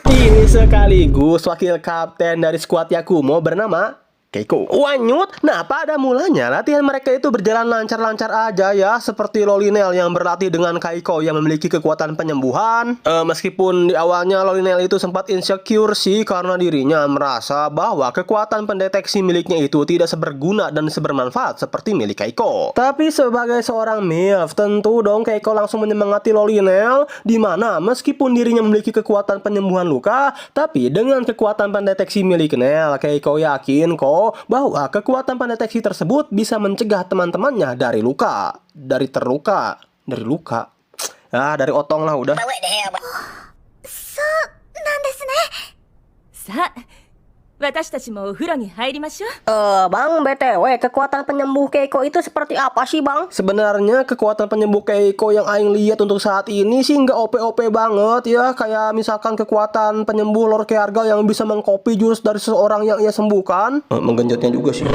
Ini sekaligus wakil kapten dari skuad Yakumo bernama Keiko. Wanyut, nah pada mulanya latihan mereka itu berjalan lancar-lancar aja ya, seperti Lolinel yang berlatih dengan Keiko yang memiliki kekuatan penyembuhan. Meskipun di awalnya Lolinel itu sempat insecure sih karena dirinya merasa bahwa kekuatan pendeteksi miliknya itu tidak seberguna dan sebermanfaat seperti milik Keiko. Tapi sebagai seorang MILF, tentu dong Keiko langsung menyemangati Lolinel, di mana meskipun dirinya memiliki kekuatan penyembuhan luka, tapi dengan kekuatan pendeteksi milik Nel, Keiko yakin kok bahwa kekuatan pendeteksi tersebut bisa mencegah teman-temannya dari luka, dari luka, dari otong lah udah. そうなんですね。さあ私たちもお風呂に入りましょう。 Bang, BTW, kekuatan penyembuh Keiko itu seperti apa sih, Bang? Sebenarnya kekuatan penyembuh Keiko yang aing lihat untuk saat ini sih nggak OP-OP banget ya. Kayak misalkan kekuatan penyembuh Lord Keargal yang bisa mengcopy jurus dari seseorang yang ia sembuhkan. Menggenjotnya juga sih.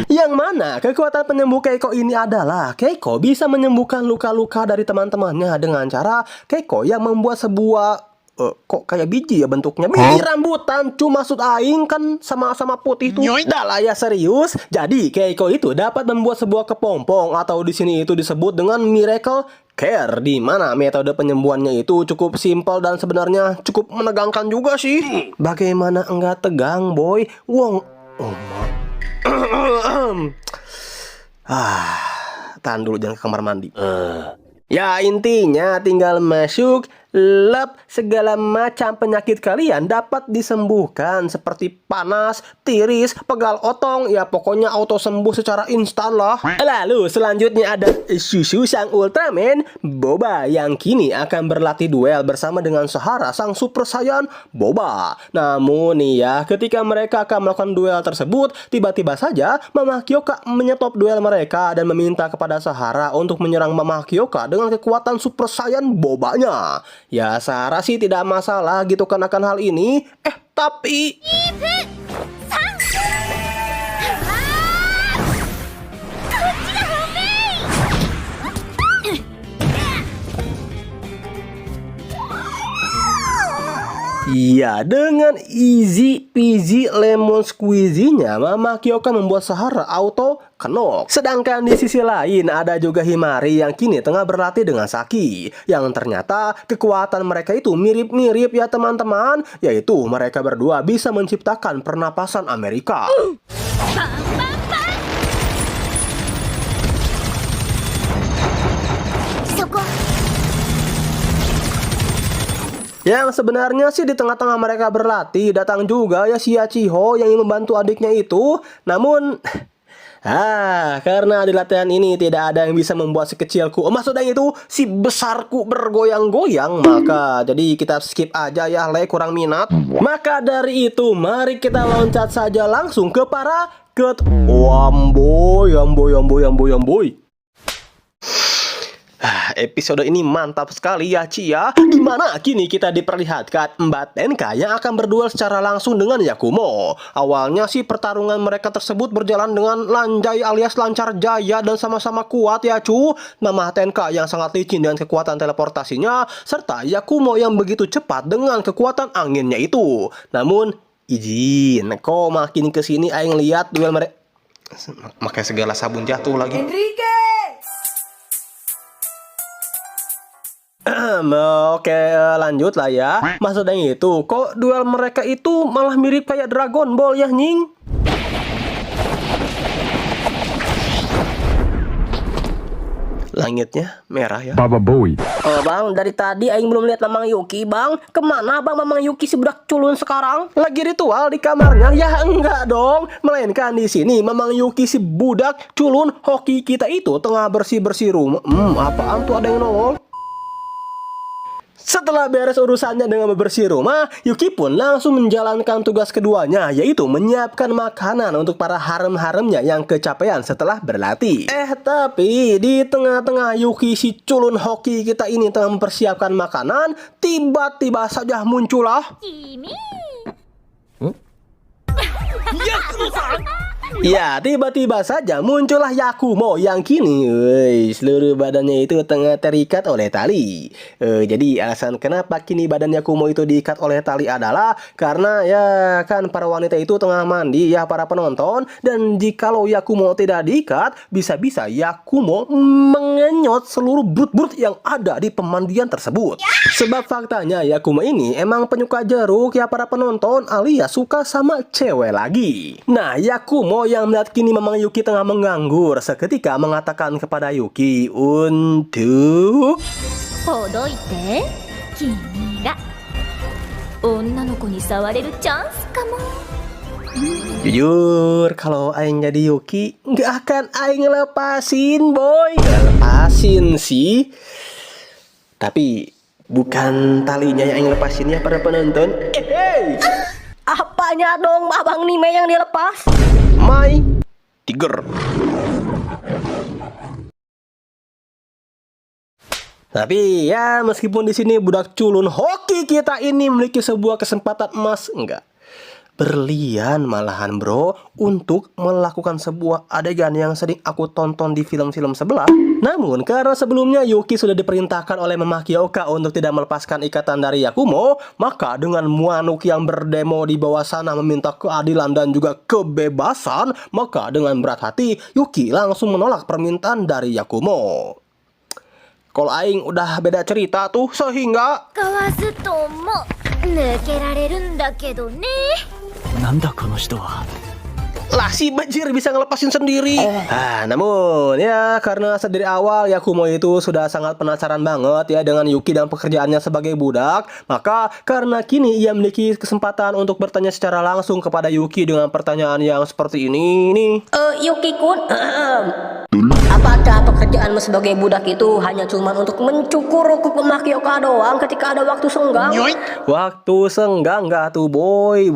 Yang mana kekuatan penyembuh Keiko ini adalah Keiko bisa menyembuhkan luka-luka dari teman-temannya dengan cara Keiko yang membuat sebuah kok kayak biji ya bentuknya, biji rambutan, cuma maksud aing kan sama-sama putih tuh. Dah lah ya, serius. Jadi Keiko itu dapat membuat sebuah kepompong atau di sini itu disebut dengan Miracle Care, di mana metode penyembuhannya itu cukup simpel dan sebenarnya cukup menegangkan juga sih. Bagaimana enggak tegang, boy? Wong. Tahan dulu, jangan ke kamar mandi. Ya intinya tinggal masuk, lap, segala macam penyakit kalian dapat disembuhkan seperti panas, tiris, pegal otong, ya pokoknya auto sembuh secara instan lah. Lalu selanjutnya ada Susu sang Ultraman Boba yang kini akan berlatih duel bersama dengan Sahara sang Super Saiyan Boba. Namun nih ya, ketika mereka akan melakukan duel tersebut, tiba-tiba saja Mama Kyoka menyetop duel mereka dan meminta kepada Sahara untuk menyerang Mama Kyoka dengan kekuatan Super Saiyan Bobanya. Ya Sahara sih tidak masalah gitu kan akan hal ini. Tapi iya, dengan easy peasy lemon squeezy-nya Mama Kyoka membuat Sahara auto knock. Sedangkan di sisi lain ada juga Himari yang kini tengah berlatih dengan Saki, yang ternyata kekuatan mereka itu mirip-mirip ya teman-teman, yaitu mereka berdua bisa menciptakan pernapasan Amerika. Yang sebenarnya sih di tengah-tengah mereka berlatih datang juga ya si Yachiho yang ingin membantu adiknya itu. Namun karena di latihan ini tidak ada yang bisa membuat si kecilku, maksudnya itu si besarku bergoyang-goyang, maka jadi kita skip aja ya, kurang minat. Maka dari itu mari kita loncat saja langsung ke para Wamboy. Episode ini mantap sekali ya Cia, dimana kini kita diperlihatkan Mbak Tenka yang akan berduel secara langsung dengan Yakumo. Awalnya sih pertarungan mereka tersebut berjalan dengan lanjai alias lancar jaya dan sama-sama kuat ya cu. Mama Tenka yang sangat licin dengan kekuatan teleportasinya, serta Yakumo yang begitu cepat dengan kekuatan anginnya itu. Namun izin, kok makin kesini aing lihat duel mereka pakai segala sabun jatuh lagi. Oke, lanjut lah ya. Maksudnya itu, kok duel mereka itu malah mirip kayak Dragon Ball ya nying? Langitnya merah ya. Baba Boy. Bang, dari tadi aing belum lihat Mamang Yuki, Bang. Kemana Bang Mamang Yuki si budak culun sekarang? Lagi ritual di kamarnya? Ya enggak dong. Melainkan di sini Mamang Yuki si budak culun hoki kita itu tengah bersih-bersih rumah. Apaan tuh ada yang nongol? Setelah beres urusannya dengan membersih rumah, Yuki pun langsung menjalankan tugas keduanya, yaitu menyiapkan makanan untuk para harem-haremnya yang kecapean setelah berlatih. Tapi di tengah-tengah Yuki si culun hoki kita ini tengah mempersiapkan makanan, tiba-tiba saja muncullah Ya, tiba-tiba saja muncullah Yakumo yang kini seluruh badannya itu tengah terikat oleh tali. Jadi alasan kenapa kini badan Yakumo itu diikat oleh tali adalah karena ya kan para wanita itu tengah mandi ya para penonton, dan jikalau Yakumo tidak diikat, bisa-bisa Yakumo mengenyot seluruh brut-brut yang ada di pemandian tersebut. Sebab faktanya Yakumo ini emang penyuka jeruk ya para penonton, alias suka sama cewek lagi. Nah, Yakumo yang melihat kini Mamang Yuki tengah menganggur seketika mengatakan kepada Yuki untuk ほどいて君が女の子に触れるチャンスかも。 jujur kalau Aing jadi Yuki nggak akan Aing lepasin boy. Nggak lepasin sih, tapi bukan talinya yang Aing lepasin ya para penonton. Hey! Apanya dong Abang Nime yang dilepas? My Tiger. Tapi ya meskipun di sini budak culun hoki kita ini memiliki sebuah kesempatan emas, enggak, berlian malahan bro, untuk melakukan sebuah adegan yang sering aku tonton di film-film sebelah. Namun karena sebelumnya Yuki sudah diperintahkan oleh Mama Kyoka untuk tidak melepaskan ikatan dari Yakumo, maka dengan Muanuk yang berdemo di bawah sana meminta keadilan dan juga kebebasan, maka dengan berat hati Yuki langsung menolak permintaan dari Yakumo. Kalau Aing udah beda cerita tuh, sehingga かわすとも抜けられるんだけどね。なんだこの人は。 lah si Bajir bisa ngelepasin sendiri. Namun ya karena dari awal Yakumo itu sudah sangat penasaran banget ya dengan Yuki dan pekerjaannya sebagai budak, maka karena kini ia memiliki kesempatan untuk bertanya secara langsung kepada Yuki dengan pertanyaan yang seperti ini nih. Yuki-kun, apakah pekerjaanmu sebagai budak itu hanya cuma untuk mencukur kuku Mama Kyoka doang ketika ada waktu senggang? Waktu senggang nggak tuh boy?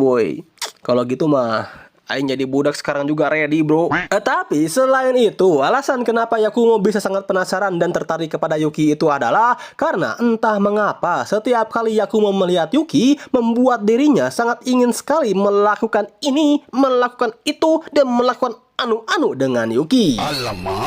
Kalau gitu mah Aing jadi budak sekarang juga ready bro. Tapi selain itu, alasan kenapa Yakumo bisa sangat penasaran dan tertarik kepada Yuki itu adalah karena entah mengapa setiap kali Yakumo melihat Yuki, membuat dirinya sangat ingin sekali melakukan ini, melakukan itu, dan melakukan anu-anu dengan Yuki.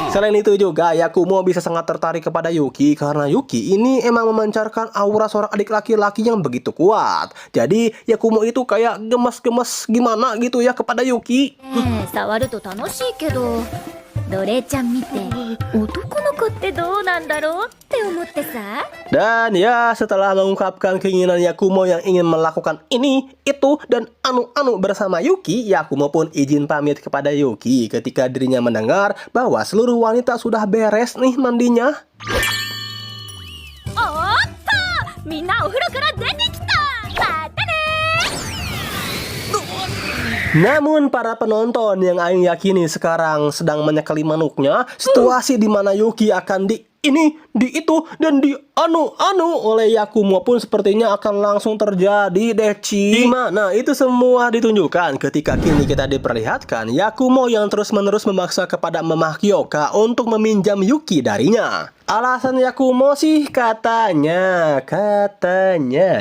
Selain itu juga Yakumo bisa sangat tertarik kepada Yuki karena Yuki ini emang memancarkan aura seorang adik laki-laki yang begitu kuat. Jadi Yakumo itu kayak gemes-gemes gimana gitu ya kepada Yuki. 触ると楽しいけど、奴隷ちゃん見て男の子ってどうなんだろうって思ってさ。 Dan ya setelah mengungkapkan keinginan Yakumo yang ingin melakukan ini, itu, dan anu-anu bersama Yuki, Yakumo pun izin pamit kepada Yuki ketika dirinya mendengar bahwa seluruh wanita sudah beres nih mandinya. おーっと、みんなお風呂から出てきた。またね。 Namun para penonton yang Aing yakini sekarang sedang menyekali manuknya, situasi di mana Yuki akan di ini, di itu, dan di anu-anu oleh Yakumo pun sepertinya akan langsung terjadi deh Ci. Dimana itu semua ditunjukkan ketika kini kita diperlihatkan Yakumo yang terus-menerus memaksa kepada Mama Kyoka untuk meminjam Yuki darinya. Alasan Yakumo sih katanya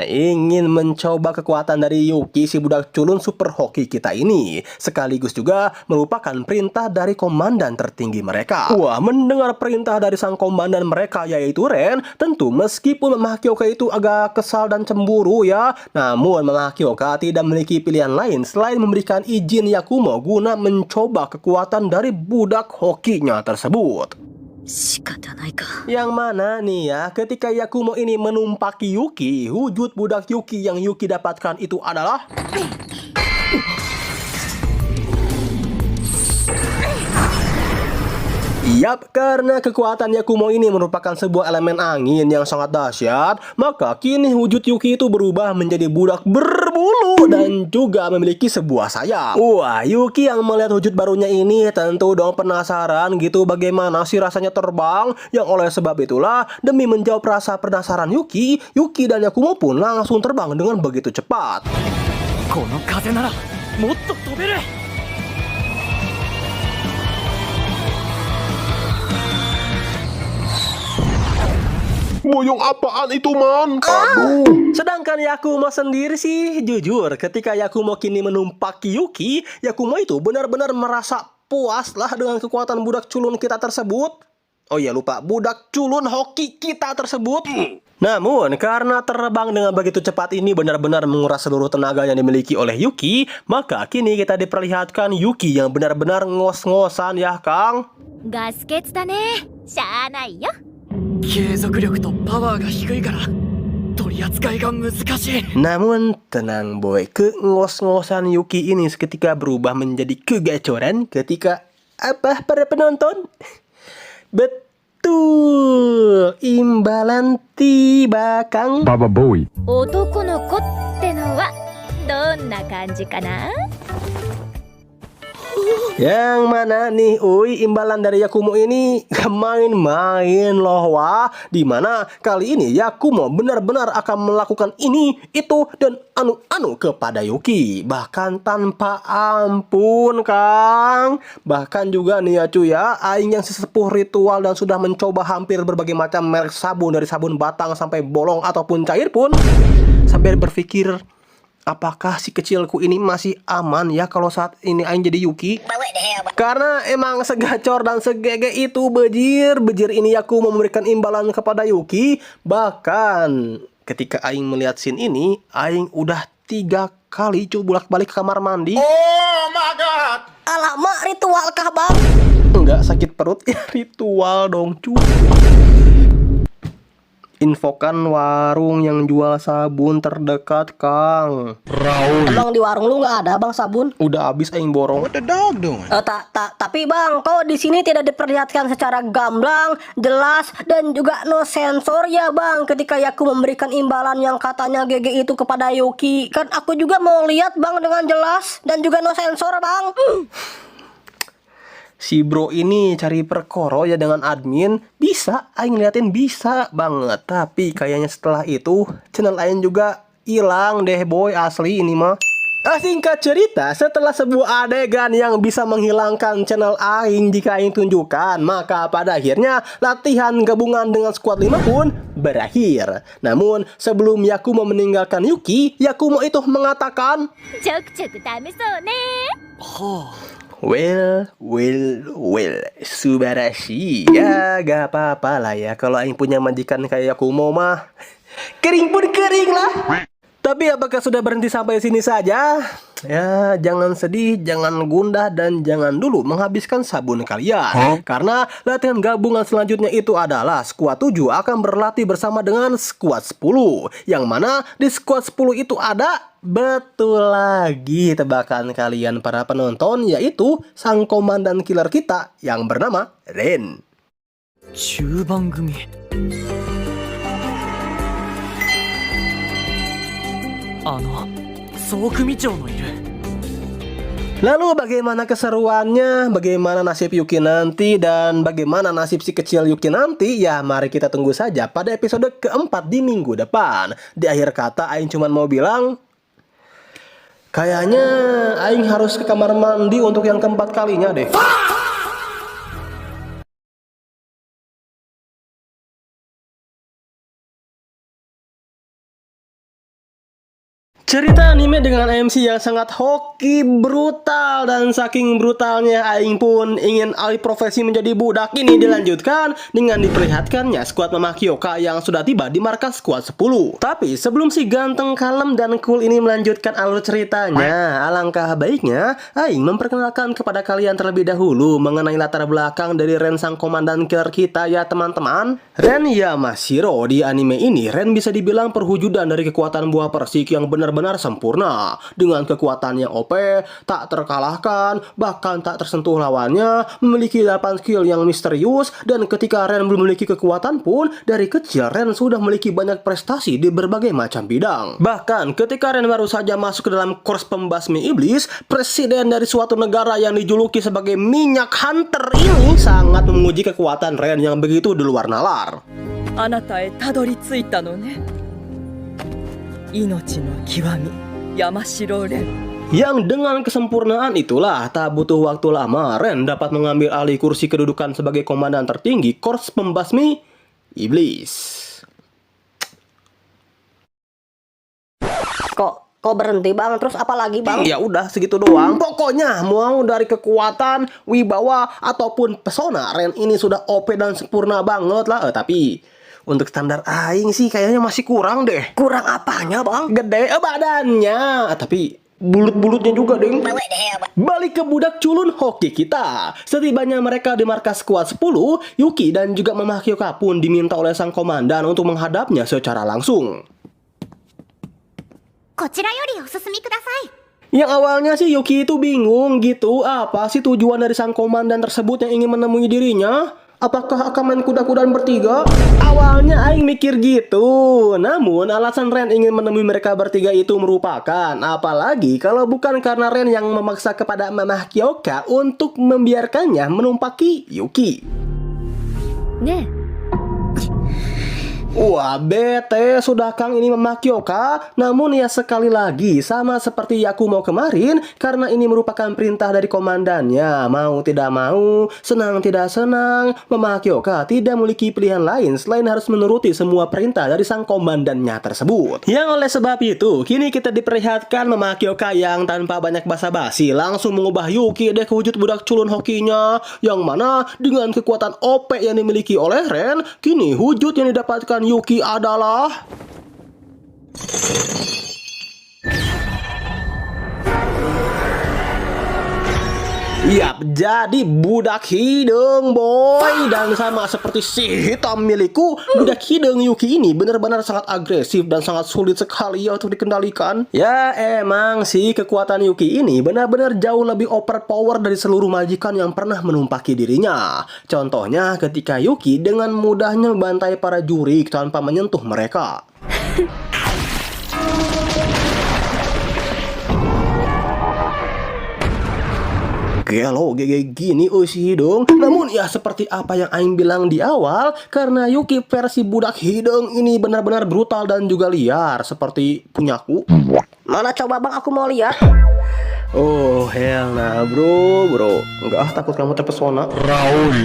ingin mencoba kekuatan dari Yuki si budak culun super hoki kita ini, sekaligus juga merupakan perintah dari komandan tertinggi mereka. Wah, mendengar perintah dari sang komandan mereka yaitu Ren, tentu meskipun Mama Kyoka itu agak kesal dan cemburu ya, namun Mama Kyoka tidak memiliki pilihan lain selain memberikan izin Yakumo guna mencoba kekuatan dari budak hokinya tersebut. 仕方ないか。 Yang mana nih ya, ketika Yakumo ini menumpaki Yuki, wujud budak Yuki yang Yuki dapatkan itu adalah Yap, karena kekuatan Yakumo ini merupakan sebuah elemen angin yang sangat dahsyat, maka kini wujud Yuki itu berubah menjadi budak berbulu dan juga memiliki sebuah sayap. Wah, Yuki yang melihat wujud barunya ini tentu dong penasaran gitu bagaimana sih rasanya terbang. Yang oleh sebab itulah, demi menjawab rasa penasaran Yuki dan Yakumo pun langsung terbang dengan begitu cepat. この風ならもっと飛べる。 Wow, Boyong apaan itu, Man? Aduh. Sedangkan Yakumo sendiri sih, jujur, ketika Yakumo kini menumpaki Yuki, Yakumo itu benar-benar merasa puas lah dengan kekuatan budak culun kita tersebut. Oh iya lupa, budak culun hoki kita tersebut. Namun, karena terbang dengan begitu cepat ini benar-benar menguras seluruh tenaga yang dimiliki oleh Yuki, maka kini kita diperlihatkan Yuki yang benar-benar ngos-ngosan ya, Kang. ガス欠だね。しゃあないよ。継続力とパワーが低いから取り扱いが難しい。 Namun, tenang boy, kengos-ngosan Yuki ini seketika berubah menjadi kegacoran ketika apa para penonton? Betul, imbalan tiba, Kang. Baba Boy. 男の子ってのはどんな感じかな？ Yang mana nih, Uy, imbalan dari Yakumo ini gak main-main loh, wah. Dimana kali ini Yakumo benar-benar akan melakukan ini, itu, dan anu-anu kepada Yuki. Bahkan tanpa ampun, Kang. Bahkan juga nih ya cuy ya, Aing yang sesepuh ritual dan sudah mencoba hampir berbagai macam merek sabun, dari sabun batang sampai bolong ataupun cair pun, sampai berpikir, apakah si kecilku ini masih aman ya kalau saat ini Aing jadi Yuki? Karena emang segacor dan segege itu bejir ini Yakumo memberikan imbalan kepada Yuki. Bahkan ketika Aing melihat scene ini, Aing udah 3 kali bolak-balik ke kamar mandi. Oh my god. Alamak, ritual kah, Bang? Enggak sakit perut ya, ritual dong cuy. Infokan warung yang jual sabun terdekat, Kang. Emang di warung lu nggak ada, Bang, sabun? Udah habis Aing borong. Tapi Bang, kok di sini tidak diperlihatkan secara gamblang, jelas, dan juga no sensor ya, Bang, ketika Yaku memberikan imbalan yang katanya GG itu kepada Yuki. Kan aku juga mau lihat, Bang, dengan jelas dan juga no sensor, Bang. Si bro ini cari perkoro ya dengan admin. Bisa, Aing ngeliatin bisa banget. Tapi kayaknya setelah itu channel Aing juga hilang deh boy, asli ini mah. Singkat cerita, setelah sebuah adegan yang bisa menghilangkan channel Aing jika Aing tunjukkan, maka pada akhirnya latihan gabungan dengan squad 5 pun berakhir. Namun sebelum Yakumo meninggalkan Yuki, Yakumo itu mengatakan, ちょくちょく試そうね。 Well, subarashi. Ya, gak apa-apa lah ya. Kalau Aing punya majikan kayak Yakumo mah, kering pun kering lah. Tapi apakah sudah berhenti sampai sini saja? Ya, jangan sedih, jangan gundah, dan jangan dulu menghabiskan sabun kalian. Karena latihan gabungan selanjutnya itu adalah squad 7 akan berlatih bersama dengan squad 10. Yang mana di squad 10 itu ada, betul lagi tebakan kalian para penonton, yaitu sang komandan killer kita yang bernama Ren. 中盤組。総組長のいる。 Lalu bagaimana keseruannya, bagaimana nasib Yuki nanti, dan bagaimana nasib si kecil Yuki nanti? Ya mari kita tunggu saja pada episode keempat di minggu depan. Di akhir kata Aing cuma mau bilang, kayaknya Aing harus ke kamar mandi untuk yang keempat kalinya deh. Cerita anime dengan MC yang sangat hoki, brutal, dan saking brutalnya Aing pun ingin alih profesi menjadi budak ini dilanjutkan dengan diperlihatkannya skuad Mama Kyoka yang sudah tiba di markas skuad 10. Tapi sebelum si ganteng, kalem, dan cool ini melanjutkan alur ceritanya, alangkah baiknya Aing memperkenalkan kepada kalian terlebih dahulu mengenai latar belakang dari Ren sang komandan killer kita ya teman-teman. Ren Yamashiro di anime ini, Ren bisa dibilang perwujudan dari kekuatan buah persik yang benar-benar sempurna. Dengan kekuatan yang OP, tak terkalahkan, bahkan tak tersentuh lawannya, memiliki 8 skill yang misterius, dan ketika Ren belum memiliki kekuatan pun, dari kecil Ren sudah memiliki banyak prestasi di berbagai macam bidang. Bahkan ketika Ren baru saja masuk ke dalam kurs pembasmi iblis, presiden dari suatu negara yang dijuluki sebagai minyak hunter ini sangat menguji kekuatan Ren yang begitu di luar nalar. あなたへたどり着いたのね。命の極み、山城蓮。 Yang dengan kesempurnaan itulah tak butuh waktu lama Ren dapat mengambil alih kursi kedudukan sebagai komandan tertinggi Korps Pembasmi Iblis. Kok berhenti bang? Terus apa lagi bang? Ya udah segitu doang. Pokoknya mau dari kekuatan, wibawa ataupun pesona, Ren ini sudah OP dan sempurna banget lah. Tapi untuk standar aing sih kayaknya masih kurang deh. Kurang apanya bang? Gede badannya, tapi bulut-bulutnya juga deng. Balik ke budak culun hoki kita. Setibanya mereka di markas skuad 10, Yuki dan juga Mama Hyoka pun diminta oleh sang komandan untuk menghadapnya secara langsung. こちらよりお進みください。 Yang awalnya sih Yuki itu bingung gitu, apa sih tujuan dari sang komandan tersebut yang ingin menemui dirinya? Apakah akan main kuda-kudaan bertiga? Awalnya aing mikir gitu. Namun alasan Ren ingin menemui mereka bertiga itu merupakan, apalagi kalau bukan karena Ren yang memaksa kepada Mama Hyoka untuk membiarkannya menumpaki Yuki. ね Wah bete sudah Kang ini Mama Hyoka. Namun ya sekali lagi sama seperti Yakumo kemarin, karena ini merupakan perintah dari komandannya. Mau tidak mau, senang tidak senang, Mama Hyoka tidak memiliki pilihan lain selain harus menuruti semua perintah dari sang komandannya tersebut. Yang oleh sebab itu kini kita diperlihatkan Mama Hyoka yang tanpa banyak basa-basi langsung mengubah Yuki deh ke wujud budak culun hokinya, yang mana dengan kekuatan OP yang dimiliki oleh Ren, kini wujud yang didapatkan Yuki adalah yap, jadi budak hidung boy. Dan sama seperti si hitam milikku, budak hidung Yuki ini benar-benar sangat agresif dan sangat sulit sekali ya untuk dikendalikan. Ya emang sih kekuatan Yuki ini benar-benar jauh lebih overpower dari seluruh majikan yang pernah menumpaki dirinya. Contohnya ketika Yuki dengan mudahnya membantai para juri tanpa menyentuh mereka. Gelo gini si hidung. Namun ya seperti apa yang aing bilang di awal, karena Yuki versi budak hidung ini benar-benar brutal dan juga liar seperti punyaku. Mana coba bang, aku mau lihat. Oh hell nah bro. Enggak takut kamu terpesona.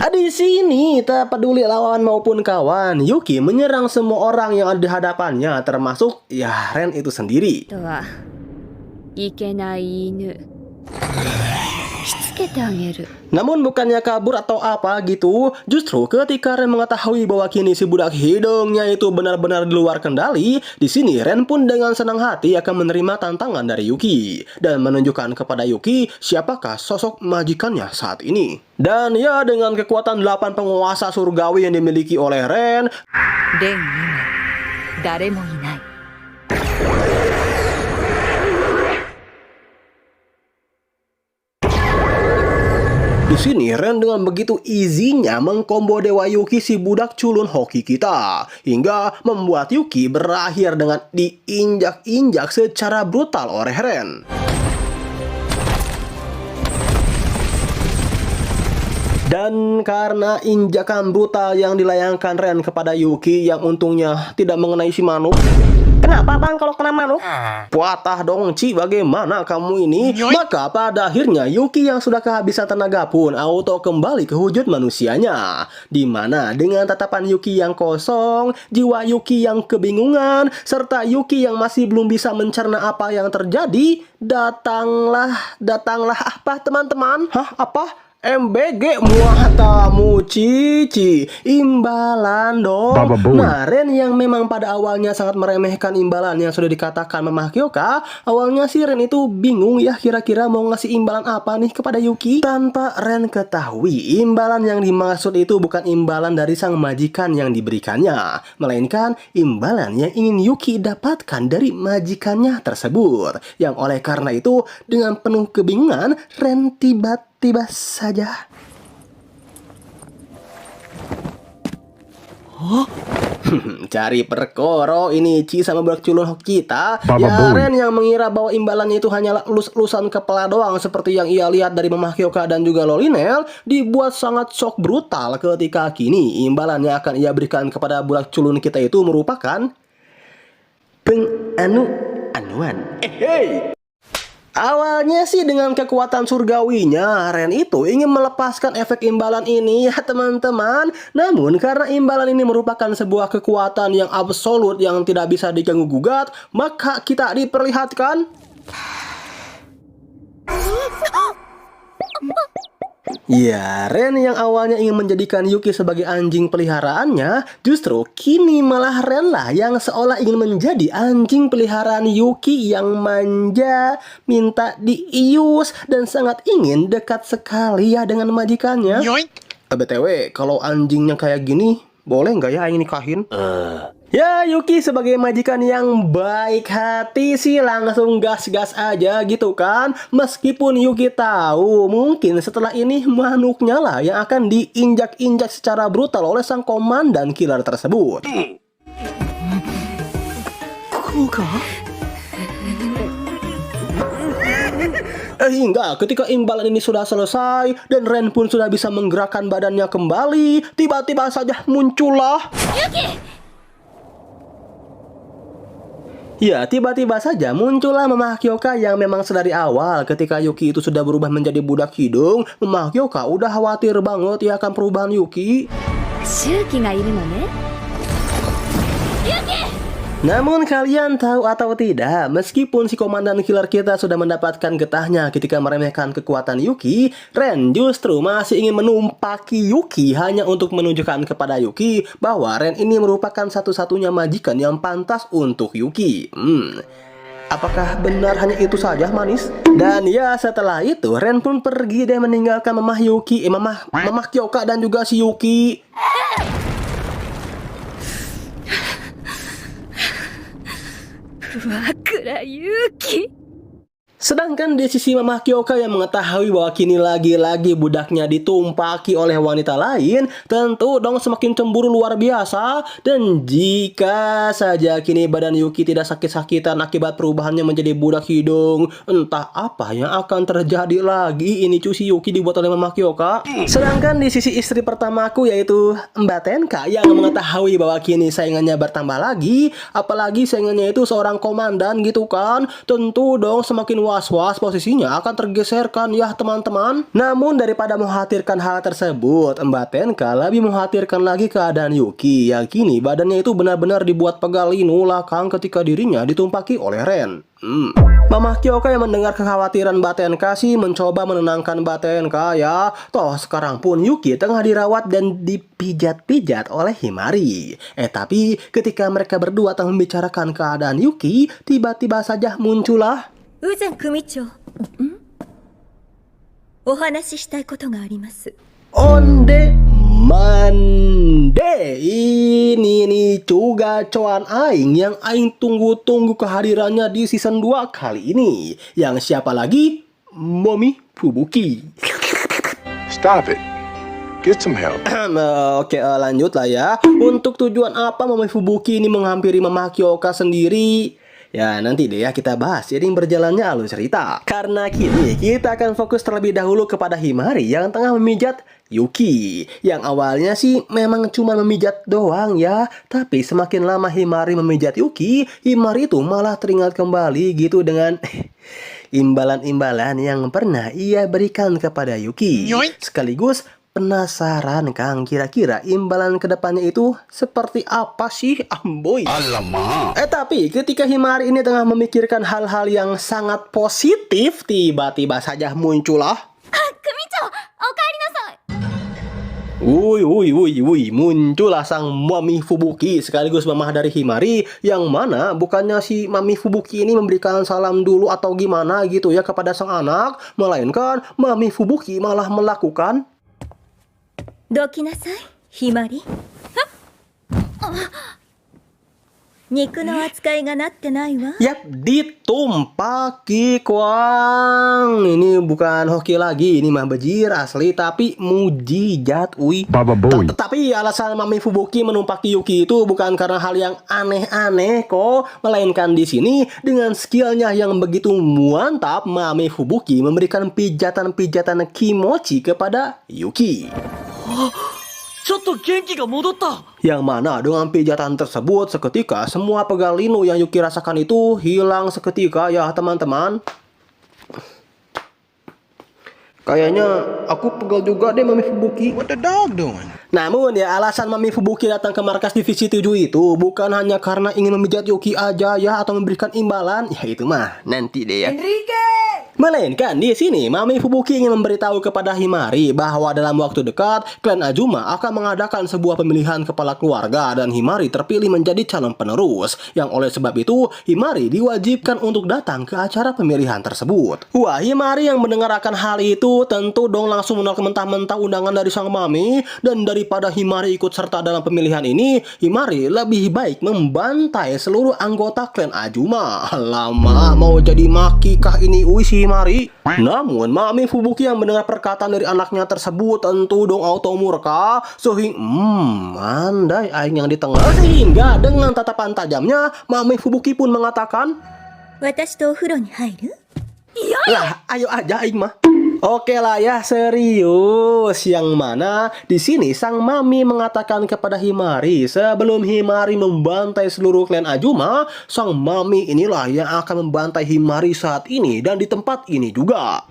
Di sini tak peduli lawan maupun kawan, Yuki menyerang semua orang yang ada di hadapannya, termasuk ya Ren itu sendiri. とはいけない犬しつけてあげる。 Namun bukannya kabur atau apa gitu, justru ketika Ren mengetahui bahwa kini si budak hidungnya itu benar-benar di luar kendali, di sini Ren pun dengan senang hati akan menerima tantangan dari Yuki dan menunjukkan kepada Yuki siapakah sosok majikannya saat ini. Dan ya dengan kekuatan 8 penguasa surgawi yang dimiliki oleh Ren, レンには誰もいない。 di sini Ren dengan begitu easy-nya mengkombo Dewa Yuki si budak culun hoki kita, hingga membuat Yuki berakhir dengan diinjak-injak secara brutal oleh Ren. Dan karena injakan brutal yang dilayangkan Ren kepada Yuki yang untungnya tidak mengenai si Manu. Kenapa bang kalau kena manuk? Patah dong Ci, bagaimana kamu ini? Maka pada akhirnya Yuki yang sudah kehabisan tenaga pun auto kembali ke wujud manusianya. Dimana dengan tatapan Yuki yang kosong, jiwa Yuki yang kebingungan, serta Yuki yang masih belum bisa mencerna apa yang terjadi, datanglah apa teman-teman? Hah apa? MBG muatamu cici imbalan dong. Nah Ren yang memang pada awalnya sangat meremehkan imbalan yang sudah dikatakan Mama Hyoka, awalnya si Ren itu bingung ya kira-kira mau ngasih imbalan apa nih kepada Yuki. Tanpa Ren ketahui imbalan yang dimaksud itu bukan imbalan dari sang majikan yang diberikannya, melainkan imbalan yang ingin Yuki dapatkan dari majikannya tersebut. Yang oleh karena itu dengan penuh kebingungan Ren tiba saja. Cari perkoro ini Ci sama budak culun kita. Ya Ren yang mengira bahwa imbalannya itu hanyalah elus-elusan kepala doang seperti yang ia lihat dari Mama Hyoka dan juga Lolinel, dibuat sangat shock brutal ketika kini imbalannya akan ia berikan kepada budak culun kita itu merupakan anuan. Hey. Awalnya sih dengan kekuatan surgawinya, Ren itu ingin melepaskan efek imbalan ini ya teman-teman. Namun karena imbalan ini merupakan sebuah kekuatan yang absolut yang tidak bisa diganggu-gugat, maka kita diperlihatkan ya, Ren yang awalnya ingin menjadikan Yuki sebagai anjing peliharaannya, justru kini malah Ren lah yang seolah ingin menjadi anjing peliharaan Yuki yang manja, minta diius, dan sangat ingin dekat sekali ya dengan majikannya. BTW, kalau anjingnya kayak gini, boleh nggak ya Aing nikahin? Ya, Yuki sebagai majikan yang baik hati sih langsung gas-gas aja gitu kan. Meskipun Yuki tahu mungkin setelah ini manuknya lah yang akan diinjak-injak secara brutal oleh sang komandan killer tersebut. Hingga ketika imbalan ini sudah selesai dan Ren pun sudah bisa menggerakkan badannya kembali, tiba-tiba saja muncullah ya, tiba-tiba saja muncullah Mama Hyoka yang memang sedari awal ketika Yuki itu sudah berubah menjadi budak hidung, Mama Hyoka udah khawatir banget ya akan perubahan Yuki. Namun kalian tahu atau tidak, meskipun si komandan killer kita sudah mendapatkan getahnya ketika meremehkan kekuatan Yuki, Ren justru masih ingin menumpaki Yuki hanya untuk menunjukkan kepada Yuki bahwa Ren ini merupakan satu-satunya majikan yang pantas untuk Yuki. Apakah benar hanya itu saja, manis? Dan ya setelah itu Ren pun pergi dan meninggalkan Mama Hyoka dan juga si Yuki. Sedangkan di sisi Mama Hyoka yang mengetahui bahwa kini lagi-lagi budaknya ditumpaki oleh wanita lain, tentu dong semakin cemburu luar biasa. Dan jika saja kini badan Yuki tidak sakit-sakitan akibat perubahannya menjadi budak hidung, entah apa yang akan terjadi lagi ini cuci Yuki dibuat oleh Mama Hyoka. Sedangkan di sisi istri pertamaku yaitu Mbak Tenka yang mengetahui bahwa kini saingannya bertambah lagi, apalagi saingannya itu seorang komandan gitu kan, tentu dong semakin was-was posisinya akan tergeserkan ya teman-teman. Namun daripada mengkhawatirkan hal tersebut, Mbak Tenka lebih mengkhawatirkan lagi keadaan Yuki yang kini badannya itu benar-benar dibuat pegalinu lakang ketika dirinya ditumpaki oleh Ren. Mama Hyoka yang mendengar kekhawatiran Mbak Tenka sih mencoba menenangkan Mbak Tenka ya. Toh sekarang pun Yuki tengah dirawat dan dipijat-pijat oleh Himari. Tapi ketika mereka berdua tengah membicarakan keadaan Yuki, tiba-tiba saja muncullah 羽前組長お話ししたいことがあります Onde Mande. Ini nih juga coan Aing yang Aing tunggu-tunggu kehadirannya di season 2 kali ini. Yang siapa lagi? Momi Fubuki. Stop it. Get some help. Oke, lanjut lah ya. Untuk tujuan apa Momi Fubuki ini menghampiri Mama Hyoka sendiri? Ya nanti deh ya kita bahas seiring berjalannya alur cerita. Karena kini kita akan fokus terlebih dahulu kepada Himari yang tengah memijat Yuki. Yang awalnya sih memang cuma memijat doang ya. Tapi semakin lama Himari memijat Yuki, Himari itu malah teringat kembali gitu dengan imbalan-imbalan yang pernah ia berikan kepada Yuki. Sekaligus penasaran Kang, kira-kira imbalan kedepannya itu seperti apa sih Amboy? Alamak. Tapi ketika Himari ini tengah memikirkan hal-hal yang sangat positif, tiba-tiba saja muncullah muncullah sang Mami Fubuki sekaligus mamah dari Himari, yang mana bukannya si Mami Fubuki ini memberikan salam dulu atau gimana gitu ya kepada sang anak, melainkan Mami Fubuki malah melakukan どきなさいひまり肉の扱いがなってないわ Yap, ditumpaki Kuang. Ini bukan hoki lagi, ini mah bejir asli tapi mujizat Tapi alasan Mami Fubuki menumpaki Yuki itu bukan karena hal yang aneh-aneh kok, melainkan di sini dengan skillnya yang begitu mantap, Mami Fubuki memberikan pijatan-pijatan kimochi kepada Yuki. ちょっと元気が戻った。 Yang mana dengan pijatan tersebut seketika semua pegalinu yang Yuki rasakan itu hilang seketika ya teman-teman. Kayaknya aku pegel juga deh Mami Fubuki. What the dog doing? Namun ya alasan Mami Fubuki datang ke markas divisi 7 itu bukan hanya karena ingin memijat Yuki aja ya atau memberikan imbalan. Ya itu mah nanti deh ya. Melainkan di sini Mami Fubuki ingin memberitahu kepada Himari bahwa dalam waktu dekat klan Azuma akan mengadakan sebuah pemilihan kepala keluarga dan Himari terpilih menjadi calon penerus. Yang oleh sebab itu Himari diwajibkan untuk datang ke acara pemilihan tersebut. Wah, Himari yang mendengar akan hal itu tentu dong langsung menolak mentah-mentah undangan dari sang Mami, dan daripada Himari ikut serta dalam pemilihan ini, Himari lebih baik membantai seluruh anggota klan Azuma. Lama mau jadi maki kah ini si Himari? Namun Mami Fubuki yang mendengar perkataan dari anaknya tersebut tentu dong auto murka, sehingga mandai aing yang di tengah, sehingga dengan tatapan tajamnya Mami Fubuki pun mengatakan, 私とお風呂に入る？ lah ayo aja aing mah. Oke lah ya, serius. Yang mana di sini sang Mami mengatakan kepada Himari sebelum Himari membantai seluruh klan Azuma, sang Mami inilah yang akan membantai Himari saat ini dan di tempat ini juga.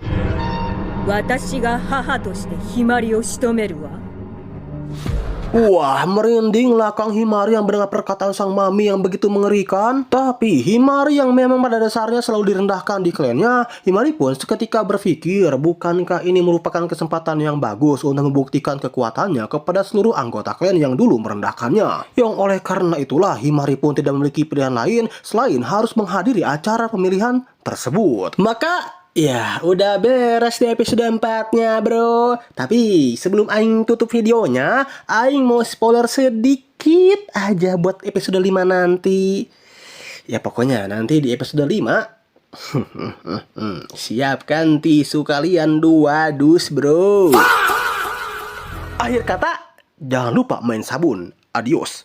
私が母としてひまりを仕留めるわ。 Wah, merindinglah Kang Himari yang mendengar perkataan sang Mami yang begitu mengerikan. Tapi Himari yang memang pada dasarnya selalu direndahkan di klannya, Himari pun seketika berpikir, bukankah ini merupakan kesempatan yang bagus untuk membuktikan kekuatannya kepada seluruh anggota klan yang dulu merendahkannya. Yang oleh karena itulah Himari pun tidak memiliki pilihan lain selain harus menghadiri acara pemilihan tersebut. Maka ya, udah beres di episode 4-nya, bro. Tapi sebelum Aing tutup videonya, Aing mau spoiler sedikit aja buat episode 5 nanti. Ya pokoknya nanti di episode 5 siapkan tisu kalian 2 dus, bro. Akhir kata, jangan lupa main sabun. Adios.